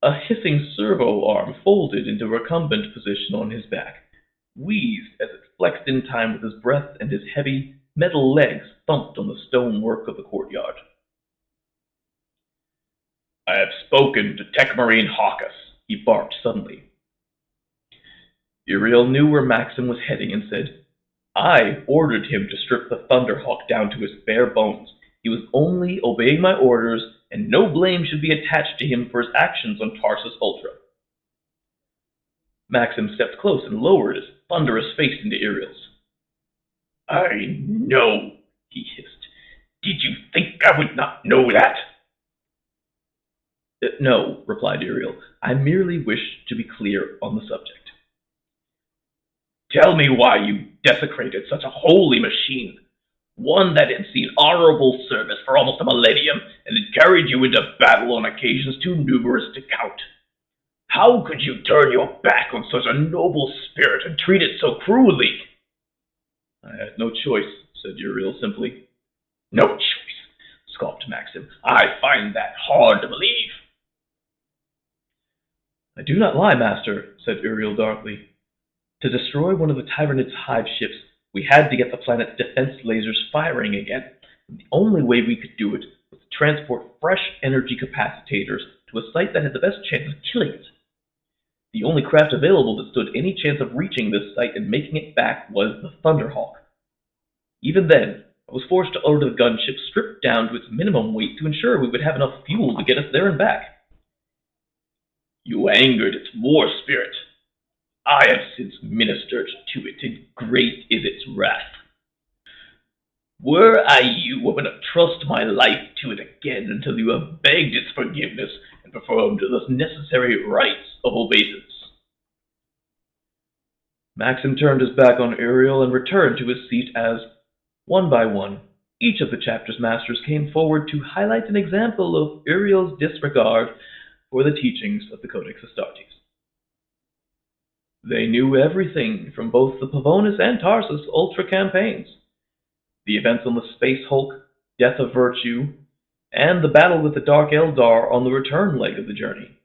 A hissing servo arm folded into recumbent position on his back, wheezed as it flexed in time with his breath, and his heavy, metal legs thumped on the stonework of the courtyard. I have spoken to Techmarine Hawkus, he barked suddenly. Uriel knew where Maxim was heading and said, I ordered him to strip the Thunderhawk down to his bare bones. He was only obeying my orders, and no blame should be attached to him for his actions on Tarsus Ultra. Maxim stepped close and lowered his thunderous face into Uriel's. I know, he hissed. Did you think I would not know that? No, replied Uriel. I merely wish to be clear on the subject. Tell me why you desecrated such a holy machine, one that had seen honorable service for almost a millennium, and had carried you into battle on occasions too numerous to count. How could you turn your back on such a noble spirit and treat it so cruelly? I had no choice, said Uriel simply. No choice, scoffed Maxim. I find that hard to believe. I do not lie, master, said Uriel darkly. To destroy one of the Tyranids' hive ships, we had to get the planet's defense lasers firing again. And the only way we could do it was to transport fresh energy capacitators to a site that had the best chance of killing it. The only craft available that stood any chance of reaching this site and making it back was the Thunderhawk. Even then, I was forced to order the gunship stripped down to its minimum weight to ensure we would have enough fuel to get us there and back. You angered its war spirit. I have since ministered to it, and great is its wrath. Were I you, I would not trust my life to it again until you have begged its forgiveness and performed the necessary rites of obeisance. Maxim turned his back on Uriel and returned to his seat as, one by one, each of the chapter's masters came forward to highlight an example of Uriel's disregard for the teachings of the Codex Astartes. They knew everything from both the Pavonis and Tarsus Ultra campaigns, the events on the Space Hulk, Death of Virtue, and the battle with the Dark Eldar on the return leg of the journey.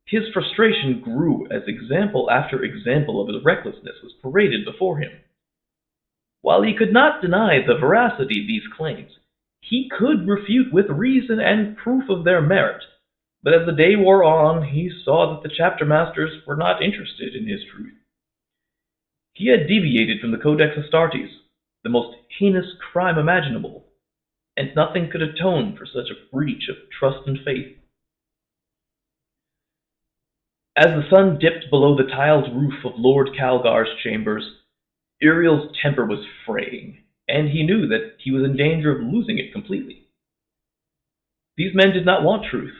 His frustration grew as example after example of his recklessness was paraded before him. While he could not deny the veracity of these claims, he could refute with reason and proof of their merit, but as the day wore on, he saw that the chapter masters were not interested in his truth. He had deviated from the Codex Astartes, the most heinous crime imaginable, and nothing could atone for such a breach of trust and faith. As the sun dipped below the tiled roof of Lord Calgar's chambers, Uriel's temper was fraying, and he knew that he was in danger of losing it completely. These men did not want truth.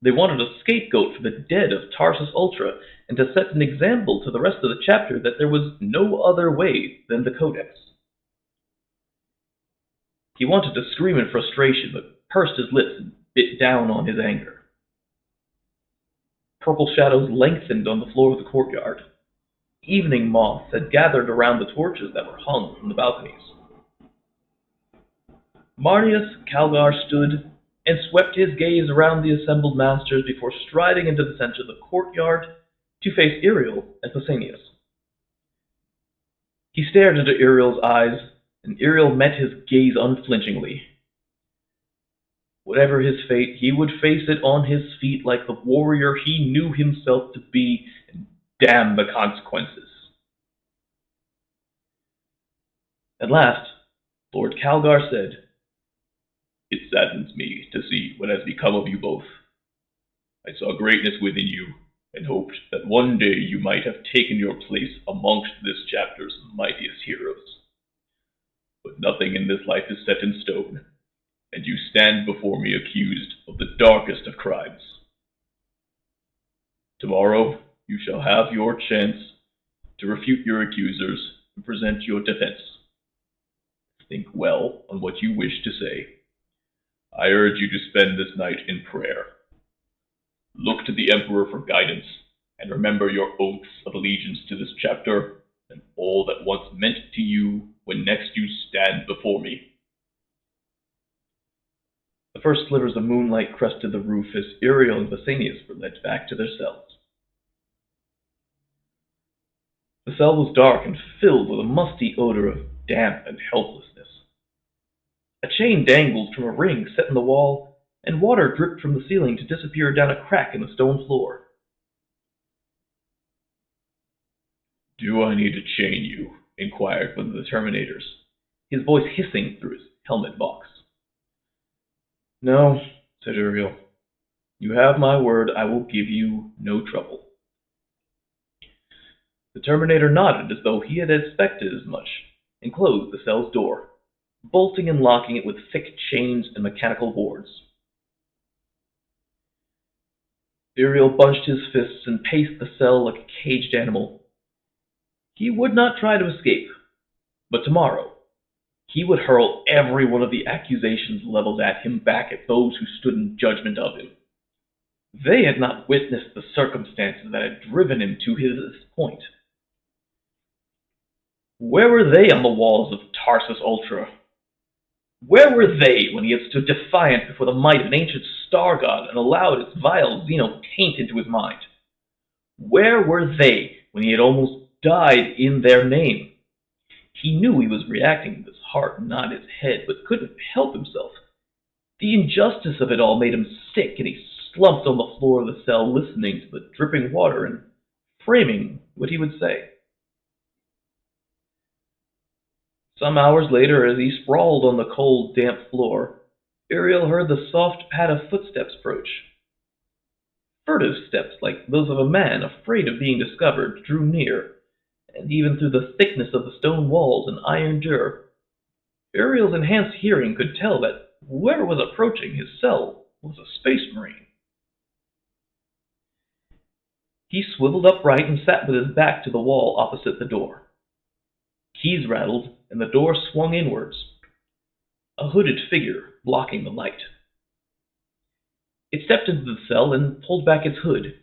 They wanted a scapegoat for the dead of Tarsus Ultra, and to set an example to the rest of the chapter that there was no other way than the Codex. He wanted to scream in frustration, but pursed his lips and bit down on his anger. Purple shadows lengthened on the floor of the courtyard. Evening moths had gathered around the torches that were hung from the balconies. Marnius Calgar stood and swept his gaze around the assembled masters before striding into the center of the courtyard to face Uriel and Pausanias. He stared into Uriel's eyes, and Uriel met his gaze unflinchingly. Whatever his fate, he would face it on his feet like the warrior he knew himself to be, and damn the consequences. At last, Lord Calgar said, It saddens me to see what has become of you both. I saw greatness within you, and hoped that one day you might have taken your place amongst this chapter's mightiest heroes. But nothing in this life is set in stone, and you stand before me accused of the darkest of crimes. Tomorrow you shall have your chance to refute your accusers and present your defense. Think well on what you wish to say. I urge you to spend this night in prayer. Look to the Emperor for guidance, and remember your oaths of allegiance to this chapter and all that once meant to you when next you stand before me. The first slivers of moonlight crested the roof as Uriel and Pausanias were led back to their cells. The cell was dark and filled with a musty odor of damp and helplessness. A chain dangled from a ring set in the wall, and water dripped from the ceiling to disappear down a crack in the stone floor. Do I need to chain you? Inquired one of the Terminators, his voice hissing through his helmet box. No, said Uriel. You have my word, I will give you no trouble. The Terminator nodded as though he had expected as much, and closed the cell's door, bolting and locking it with thick chains and mechanical boards. Uriel bunched his fists and paced the cell like a caged animal. He would not try to escape, but tomorrow he would hurl every one of the accusations leveled at him back at those who stood in judgment of him. They had not witnessed the circumstances that had driven him to this point. Where were they on the walls of Tarsus Ultra? Where were they when he had stood defiant before the might of an ancient star god and allowed its vile Xeno taint into his mind? Where were they when he had almost died in their name? He knew he was reacting with his heart, not his head, but couldn't help himself. The injustice of it all made him sick, and he slumped on the floor of the cell, listening to the dripping water and framing what he would say. Some hours later, as he sprawled on the cold, damp floor, Uriel heard the soft pad of footsteps approach. Furtive steps, like those of a man afraid of being discovered, drew near, and even through the thickness of the stone walls and iron door, Uriel's enhanced hearing could tell that whoever was approaching his cell was a space marine. He swiveled upright and sat with his back to the wall opposite the door. Keys rattled, and the door swung inwards, a hooded figure blocking the light. It stepped into the cell and pulled back its hood.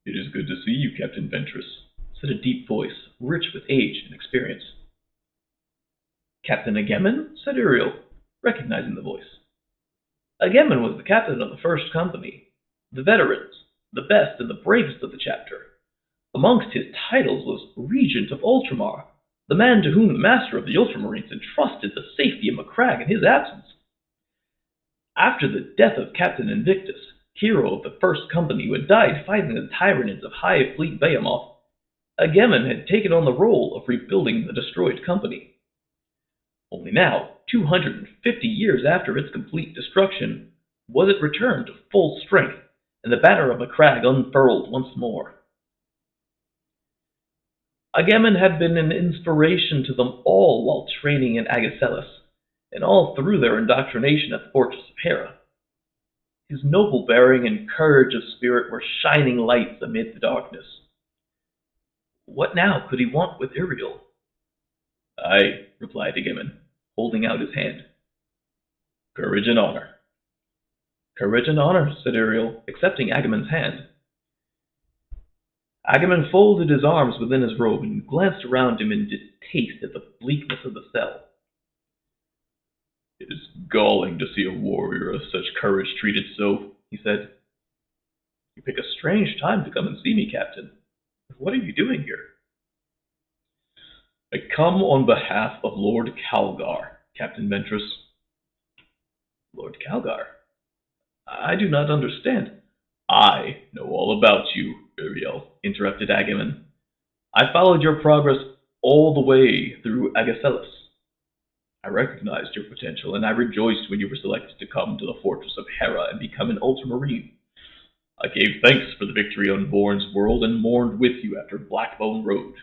"It is good to see you, Captain Ventress," said a deep voice, rich with age and experience. "Captain Agemon?" said Uriel, recognizing the voice. Agemon was the captain of the first company, the veterans, the best and the bravest of the chapter. Amongst his titles was Regent of Ultramar, the man to whom the master of the Ultramarines entrusted the safety of Macragge in his absence. After the death of Captain Invictus, hero of the first company who had died fighting the Tyranids of High Fleet Behemoth, Agemon had taken on the role of rebuilding the destroyed company. Only now, 250 years after its complete destruction, was it returned to full strength, and the banner of Macragge unfurled once more. Agemon had been an inspiration to them all while training in Agacelis, and all through their indoctrination at the Fortress of Hera. His noble bearing and courage of spirit were shining lights amid the darkness. What now could he want with Uriel? "Aye," replied Agemon, holding out his hand. "Courage and honor." "Courage and honor," said Uriel, accepting Agemon's hand. Agemon folded his arms within his robe and glanced around him in distaste at the bleakness of the cell. "It is galling to see a warrior of such courage treated so," he said. "You pick a strange time to come and see me, Captain. What are you doing here?" "I come on behalf of Lord Calgar, Captain Ventress." "Lord Calgar? I do not understand." "I know all about you, Uriel," interrupted Agemon. "I followed your progress all the way through Agacelis. I recognized your potential, and I rejoiced when you were selected to come to the Fortress of Hera and become an Ultramarine. I gave thanks for the victory on Vorn's world and mourned with you after Blackbone Road.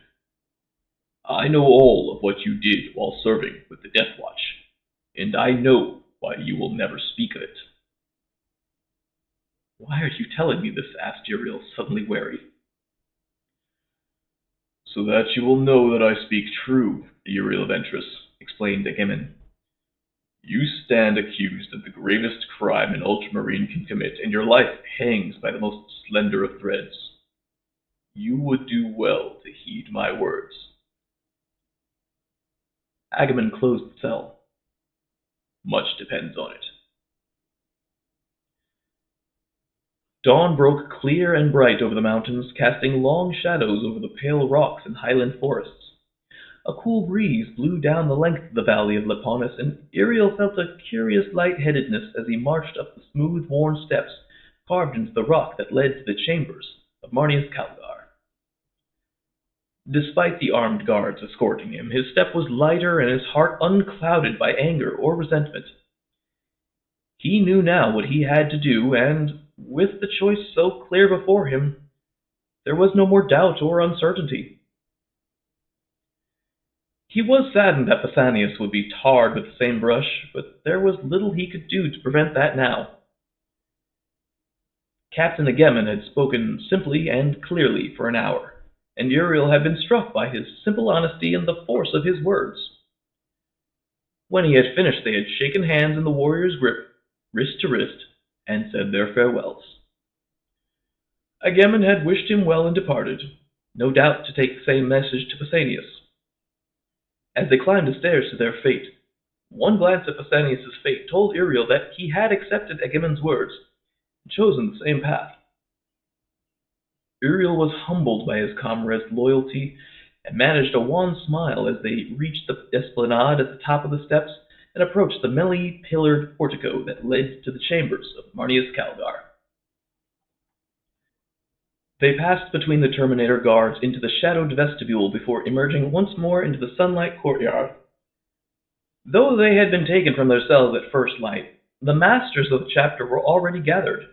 I know all of what you did while serving with the Death Watch, and I know why you will never speak of it." "Why are you telling me this?" asked Uriel, suddenly wary. "So that you will know that I speak true, Uriel Ventress," explained Agemon. "You stand accused of the gravest crime an Ultramarine can commit, and your life hangs by the most slender of threads. You would do well to heed my words." Agemon closed the cell. "Much depends on it." Dawn broke clear and bright over the mountains, casting long shadows over the pale rocks and highland forests. A cool breeze blew down the length of the valley of Leponus, and Uriel felt a curious lightheadedness as he marched up the smooth, worn steps carved into the rock that led to the chambers of Marneus Calgar. Despite the armed guards escorting him, his step was lighter and his heart unclouded by anger or resentment. He knew now what he had to do, and with the choice so clear before him, there was no more doubt or uncertainty. He was saddened that Pausanias would be tarred with the same brush, but there was little he could do to prevent that now. Captain Agemon had spoken simply and clearly for an hour, and Uriel had been struck by his simple honesty and the force of his words. When he had finished, they had shaken hands in the warrior's grip, wrist to wrist, and said their farewells. Agemon had wished him well and departed, no doubt to take the same message to Pausanias. As they climbed the stairs to their fate, one glance at Pausanias' fate told Uriel that he had accepted Agemon's words and chosen the same path. Uriel was humbled by his comrade's loyalty and managed a wan smile as they reached the esplanade at the top of the steps and approached the many-pillared portico that led to the chambers of Marneus Calgar. They passed between the Terminator guards into the shadowed vestibule before emerging once more into the sunlight courtyard. Though they had been taken from their cells at first light, the masters of the chapter were already gathered,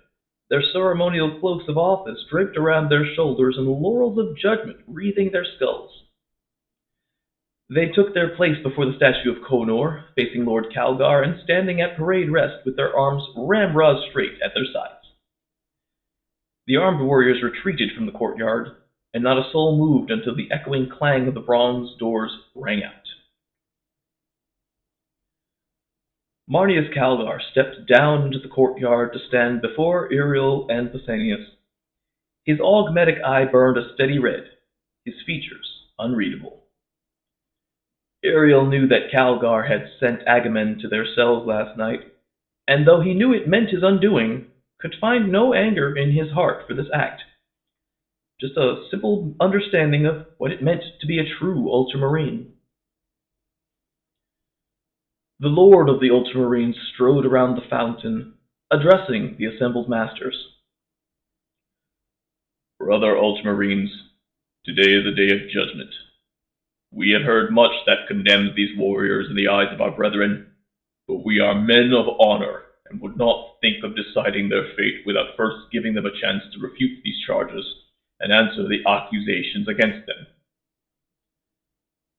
their ceremonial cloaks of office draped around their shoulders and laurels of judgment wreathing their skulls. They took their place before the statue of Konor, facing Lord Calgar and standing at parade rest with their arms ramrod straight at their sides. The armed warriors retreated from the courtyard, and not a soul moved until the echoing clang of the bronze doors rang out. Marneus Calgar stepped down into the courtyard to stand before Uriel and Pausanias. His augmetic eye burned a steady red, his features unreadable. Uriel knew that Calgar had sent Agamemnon to their cells last night, and though he knew it meant his undoing, could find no anger in his heart for this act. Just a simple understanding of what it meant to be a true Ultramarine. The Lord of the Ultramarines strode around the fountain, addressing the assembled masters. Brother Ultramarines, today is a day of judgment. We have heard much that condemns these warriors in the eyes of our brethren, but we are men of honor and would not think of deciding their fate without first giving them a chance to refute these charges and answer the accusations against them.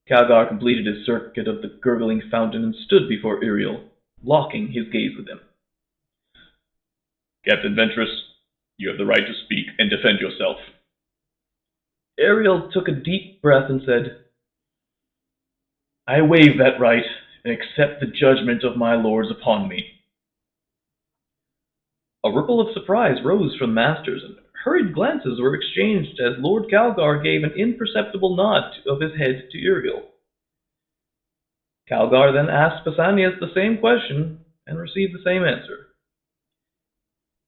Calgar completed his circuit of the gurgling fountain and stood before Uriel, locking his gaze with him. Captain Ventress, you have the right to speak and defend yourself. Uriel took a deep breath and said, I waive that right and accept the judgment of my lords upon me. A ripple of surprise rose from the masters, and hurried glances were exchanged as Lord Calgar gave an imperceptible nod of his head to Uriel. Calgar then asked Pausanias the same question and received the same answer.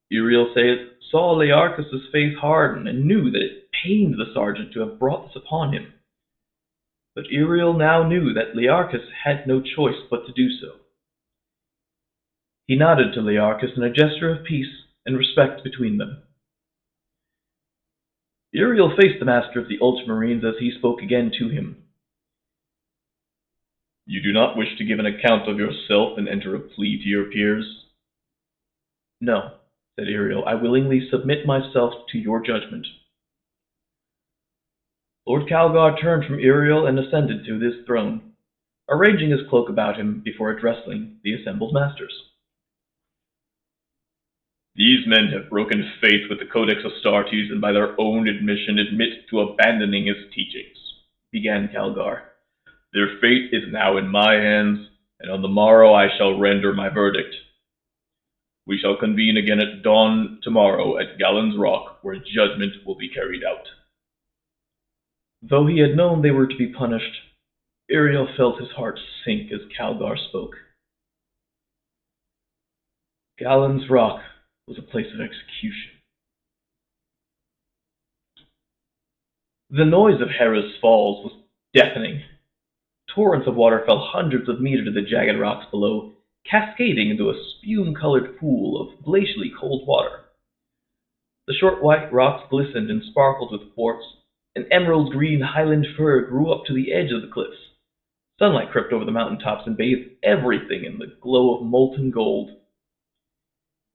Uriel saw Learchus' face harden and knew that it pained the sergeant to have brought this upon him. But Uriel now knew that Learchus had no choice but to do so. He nodded to Learchus in a gesture of peace and respect between them. Uriel faced the master of the Ultramarines as he spoke again to him. You do not wish to give an account of yourself and enter a plea to your peers? No, said Uriel. I willingly submit myself to your judgment. Lord Calgar turned from Uriel and ascended to his throne, arranging his cloak about him before addressing the assembled masters. These men have broken faith with the Codex Astartes and by their own admission admit to abandoning his teachings, began Calgar. Their fate is now in my hands, and on the morrow I shall render my verdict. We shall convene again at dawn tomorrow at Galen's Rock, where judgment will be carried out. Though he had known they were to be punished, Uriel felt his heart sink as Calgar spoke. Galen's Rock was a place of execution. The noise of Hera's falls was deafening. Torrents of water fell hundreds of meters to the jagged rocks below, cascading into a spume-colored pool of glacially cold water. The short white rocks glistened and sparkled with quartz. An emerald-green highland fir grew up to the edge of the cliffs. Sunlight crept over the mountaintops and bathed everything in the glow of molten gold.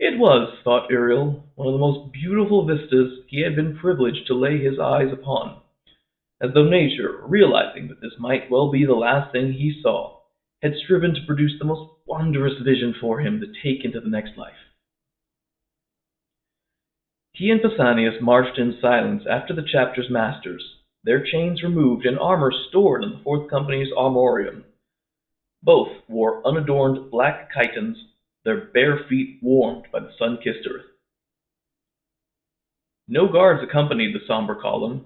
It was, thought Uriel, one of the most beautiful vistas he had been privileged to lay his eyes upon, as though nature, realizing that this might well be the last thing he saw, had striven to produce the most wondrous vision for him to take into the next life. He and Pausanias marched in silence after the chapter's masters, their chains removed and armor stored in the Fourth Company's armorium. Both wore unadorned black chitons, their bare feet warmed by the sun-kissed earth. No guards accompanied the somber column.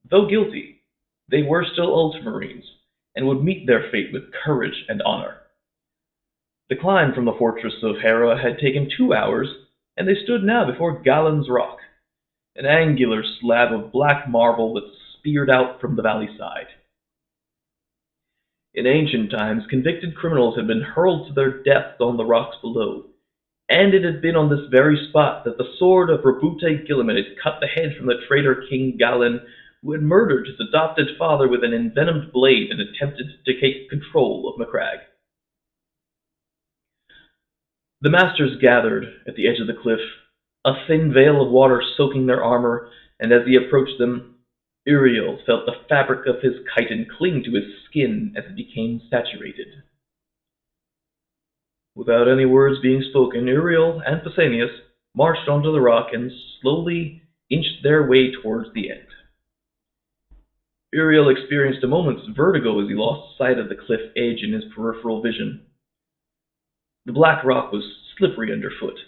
Though guilty, they were still ultramarines, and would meet their fate with courage and honor. The climb from the fortress of Hera had taken 2 hours, and they stood now before Galen's Rock, an angular slab of black marble that speared out from the valley side. In ancient times, convicted criminals had been hurled to their death on the rocks below, and it had been on this very spot that the sword of Rabute Gilliman had cut the head from the traitor King Galen, who had murdered his adopted father with an envenomed blade and attempted to take control of Macragge. The masters gathered at the edge of the cliff, a thin veil of water soaking their armor, and as he approached them, Uriel felt the fabric of his chiton cling to his skin as it became saturated. Without any words being spoken, Uriel and Pausanias marched onto the rock and slowly inched their way towards the end. Uriel experienced a moment's vertigo as he lost sight of the cliff edge in his peripheral vision. The black rock was slippery underfoot,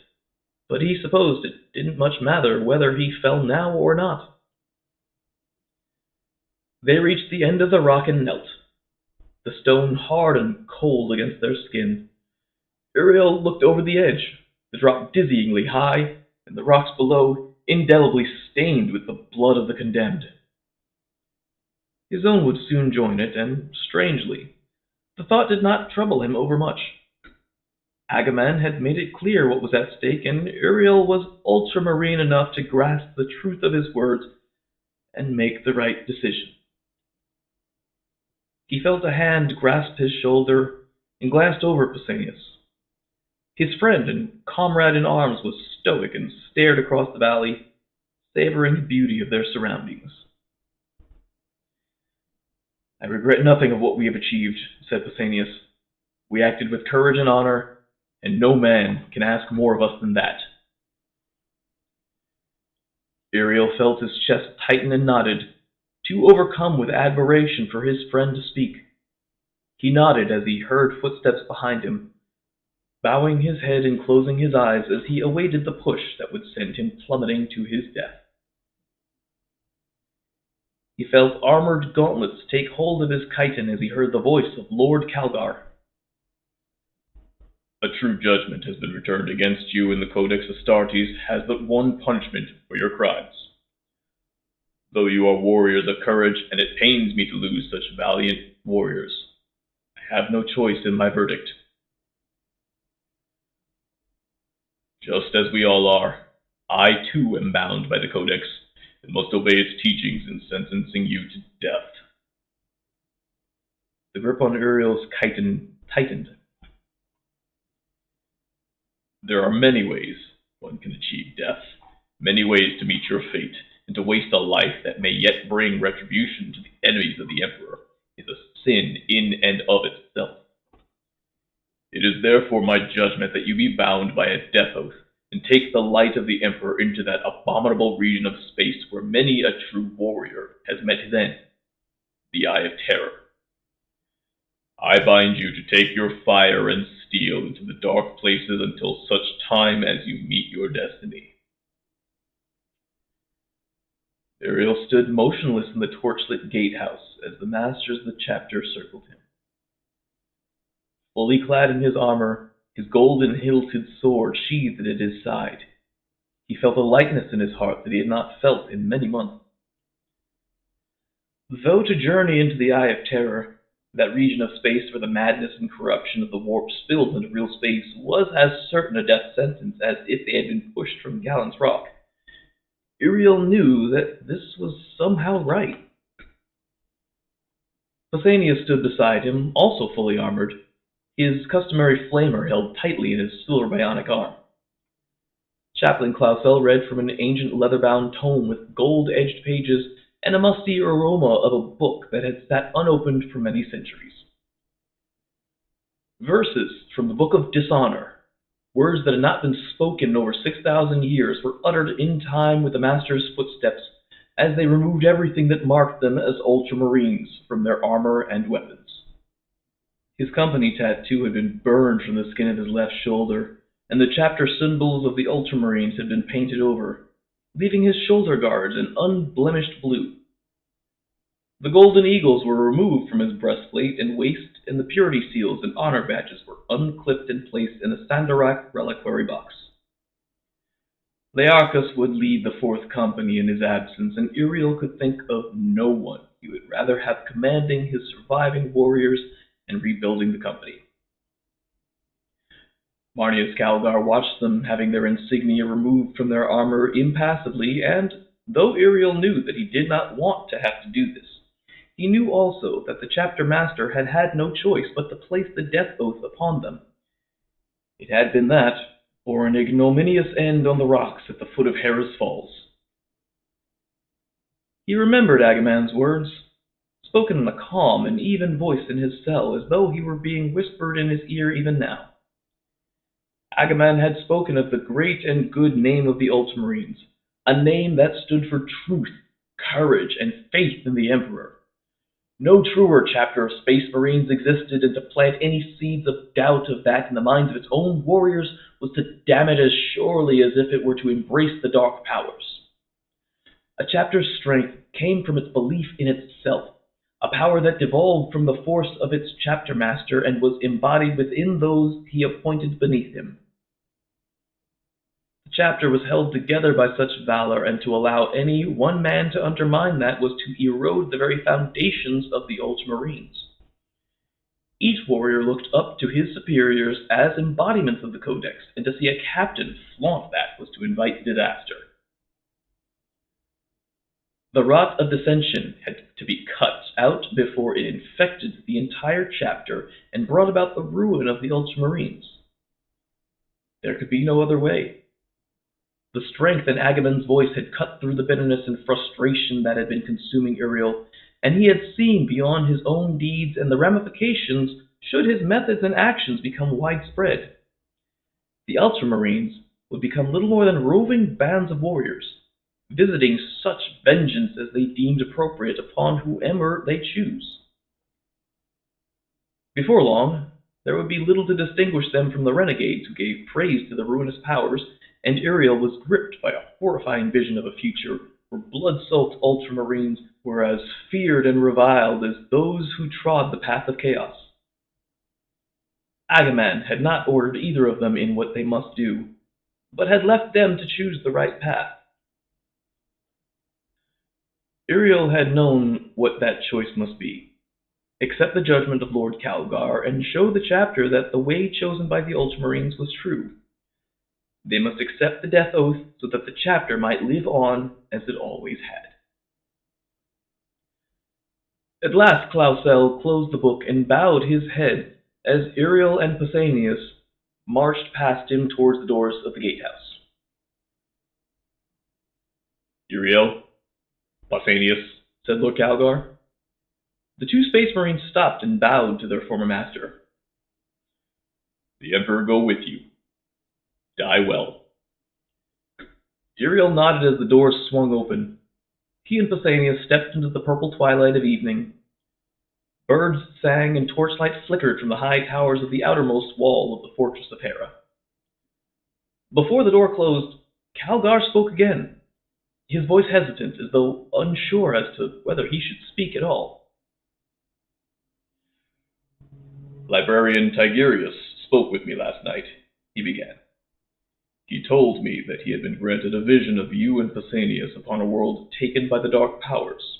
but he supposed it didn't much matter whether he fell now or not. They reached the end of the rock and knelt, the stone hard and cold against their skin. Uriel looked over the edge, the drop dizzyingly high, and the rocks below indelibly stained with the blood of the condemned. His own would soon join it, and, strangely, the thought did not trouble him overmuch. Agaman had made it clear what was at stake, and Uriel was ultramarine enough to grasp the truth of his words and make the right decision. He felt a hand grasp his shoulder and glanced over at Pausanias. His friend and comrade in arms was stoic and stared across the valley, savoring the beauty of their surroundings. "I regret nothing of what we have achieved," said Pausanias. "We acted with courage and honor, and no man can ask more of us than that." Uriel felt his chest tighten and nodded, too overcome with admiration for his friend to speak. He nodded as he heard footsteps behind him, bowing his head and closing his eyes as he awaited the push that would send him plummeting to his death. He felt armored gauntlets take hold of his chiton as he heard the voice of Lord Calgar. "A true judgment has been returned against you, and the Codex Astartes has but one punishment for your crimes. Though you are warriors of courage, and it pains me to lose such valiant warriors, I have no choice in my verdict. Just as we all are, I too am bound by the Codex, and must obey its teachings in sentencing you to death." The grip on Uriel's chiton tightened. "There are many ways one can achieve death, many ways to meet your fate, and to waste a life that may yet bring retribution to the enemies of the Emperor is a sin in and of itself. It is therefore my judgment that you be bound by a death oath, and take the light of the Emperor into that abominable region of space where many a true warrior has met his end, the Eye of Terror. I bind you to take your fire and steel into the dark places until such time as you meet your destiny." Uriel stood motionless in the torchlit gatehouse as the masters of the chapter circled him. Fully clad in his armor, his golden-hilted sword sheathed at his side, he felt a lightness in his heart that he had not felt in many months. Though to journey into the Eye of Terror, that region of space where the madness and corruption of the warp spilled into real space, was as certain a death sentence as if they had been pushed from Galen's Rock, Uriel knew that this was somehow right. Pausanias stood beside him, also fully armored, his customary flamer held tightly in his silver bionic arm. Chaplain Clausel read from an ancient leather-bound tome with gold-edged pages and a musty aroma of a book that had sat unopened for many centuries. Verses from the Book of Dishonor, Words that had not been spoken in over 6,000 years were uttered in time with the Master's footsteps as they removed everything that marked them as Ultramarines from their armor and weapons. His company tattoo had been burned from the skin of his left shoulder, and the chapter symbols of the Ultramarines had been painted over, leaving his shoulder guards an unblemished blue. The golden eagles were removed from his breastplate and waist, and the purity seals and honor badges were unclipped and placed in a Sandarak reliquary box. Learchus would lead the fourth company in his absence, and Uriel could think of no one he would rather have commanding his surviving warriors and rebuilding the company. Marnius Calgar watched them having their insignia removed from their armor impassively, and though Uriel knew that he did not want to have to do this, he knew also that the chapter master had had no choice but to place the death oath upon them. It had been that, or an ignominious end on the rocks at the foot of Hera's Falls. He remembered Agamemnon's words, spoken in a calm and even voice in his cell, as though he were being whispered in his ear even now. Agamemnon had spoken of the great and good name of the Ultramarines, a name that stood for truth, courage, and faith in the Emperor. No truer chapter of Space Marines existed, and to plant any seeds of doubt of that in the minds of its own warriors was to damn it as surely as if it were to embrace the dark powers. A chapter's strength came from its belief in itself, a power that devolved from the force of its chapter master and was embodied within those he appointed beneath him. The chapter was held together by such valor, and to allow any one man to undermine that was to erode the very foundations of the Ultramarines. Each warrior looked up to his superiors as embodiments of the Codex, and to see a captain flaunt that was to invite disaster. The rot of dissension had to be cut out before it infected the entire chapter and brought about the ruin of the Ultramarines. There could be no other way. The strength in Agamemnon's voice had cut through the bitterness and frustration that had been consuming Uriel, and he had seen beyond his own deeds and the ramifications should his methods and actions become widespread. The Ultramarines would become little more than roving bands of warriors, visiting such vengeance as they deemed appropriate upon whoever they choose. Before long, there would be little to distinguish them from the renegades who gave praise to the ruinous powers, and Uriel was gripped by a horrifying vision of a future where blood-soaked Ultramarines were as feared and reviled as those who trod the path of chaos. Agamemnon had not ordered either of them in what they must do, but had left them to choose the right path. Uriel had known what that choice must be: accept the judgment of Lord Calgar and show the chapter that the way chosen by the Ultramarines was true. They must accept the death oath so that the chapter might live on as it always had. At last Clausel closed the book and bowed his head as Uriel and Pausanias marched past him towards the doors of the gatehouse. Uriel, Pausanias, said Lord Calgar. The two Space Marines stopped and bowed to their former master. The Emperor go with you. Die well. Uriel nodded as the doors swung open. He and Pausanias stepped into the purple twilight of evening. Birds sang and torchlight flickered from the high towers of the outermost wall of the fortress of Hera. Before the door closed, Calgar spoke again, his voice hesitant, as though unsure as to whether he should speak at all. Librarian Tigurius spoke with me last night, he began. He told me that he had been granted a vision of you and Pausanias upon a world taken by the dark powers,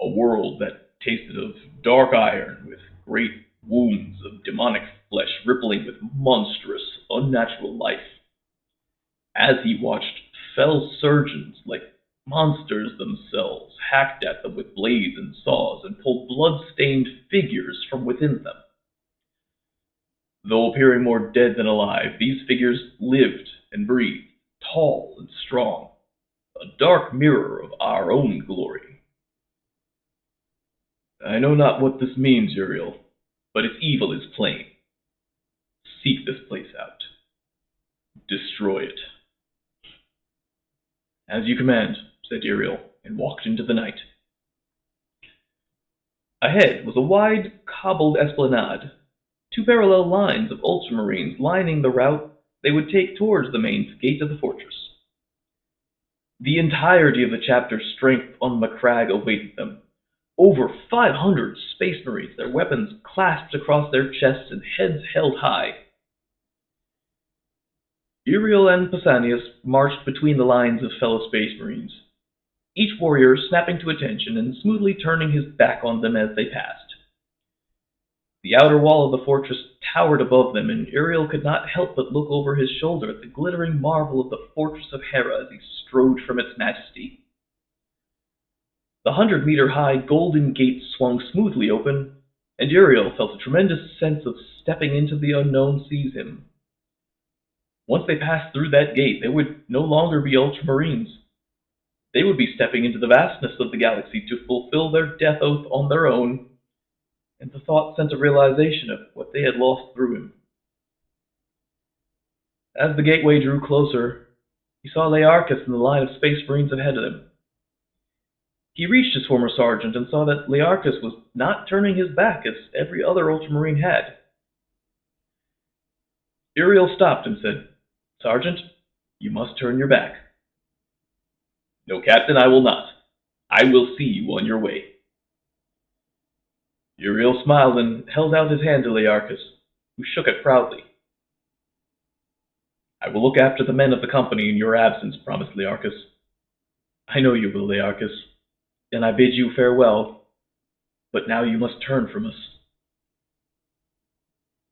a world that tasted of dark iron with great wounds of demonic flesh rippling with monstrous, unnatural life. As he watched, fell surgeons, like monsters themselves, hacked at them with blades and saws and pulled blood-stained figures from within them. Though appearing more dead than alive, these figures lived and breathed, tall and strong, a dark mirror of our own glory. I know not what this means, Uriel, but its evil is plain. Seek this place out. Destroy it. As you command, said Uriel, and walked into the night. Ahead was a wide, cobbled esplanade, two parallel lines of ultramarines lining the route they would take towards the main gate of the fortress. The entirety of the chapter's strength on the crag awaited them. Over 500 space marines, their weapons clasped across their chests and heads held high. Uriel and Pausanias marched between the lines of fellow space marines, each warrior snapping to attention and smoothly turning his back on them as they passed. The outer wall of the fortress towered above them, and Uriel could not help but look over his shoulder at the glittering marvel of the fortress of Hera as he strode from its majesty. The 100-meter-high golden gate swung smoothly open, and Uriel felt a tremendous sense of stepping into the unknown seize him. Once they passed through that gate, they would no longer be ultramarines. They would be stepping into the vastness of the galaxy to fulfill their death oath on their own, and the thought sent a realization of what they had lost through him. As the gateway drew closer, he saw Learchus in the line of space marines ahead of him. He reached his former sergeant and saw that Learchus was not turning his back as every other ultramarine had. Uriel stopped and said, "Sergeant, you must turn your back." No, Captain, I will not. I will see you on your way. Uriel smiled and held out his hand to Learchus, who shook it proudly. "I will look after the men of the company in your absence," promised Learchus. "I know you will, Learchus, and I bid you farewell, but now you must turn from us."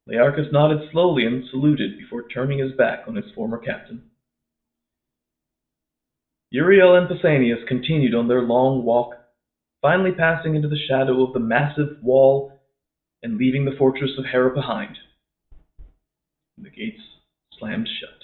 Learchus nodded slowly and saluted before turning his back on his former captain. Uriel and Pausanias continued on their long walk, finally passing into the shadow of the massive wall and leaving the fortress of Hera behind. The gates slammed shut.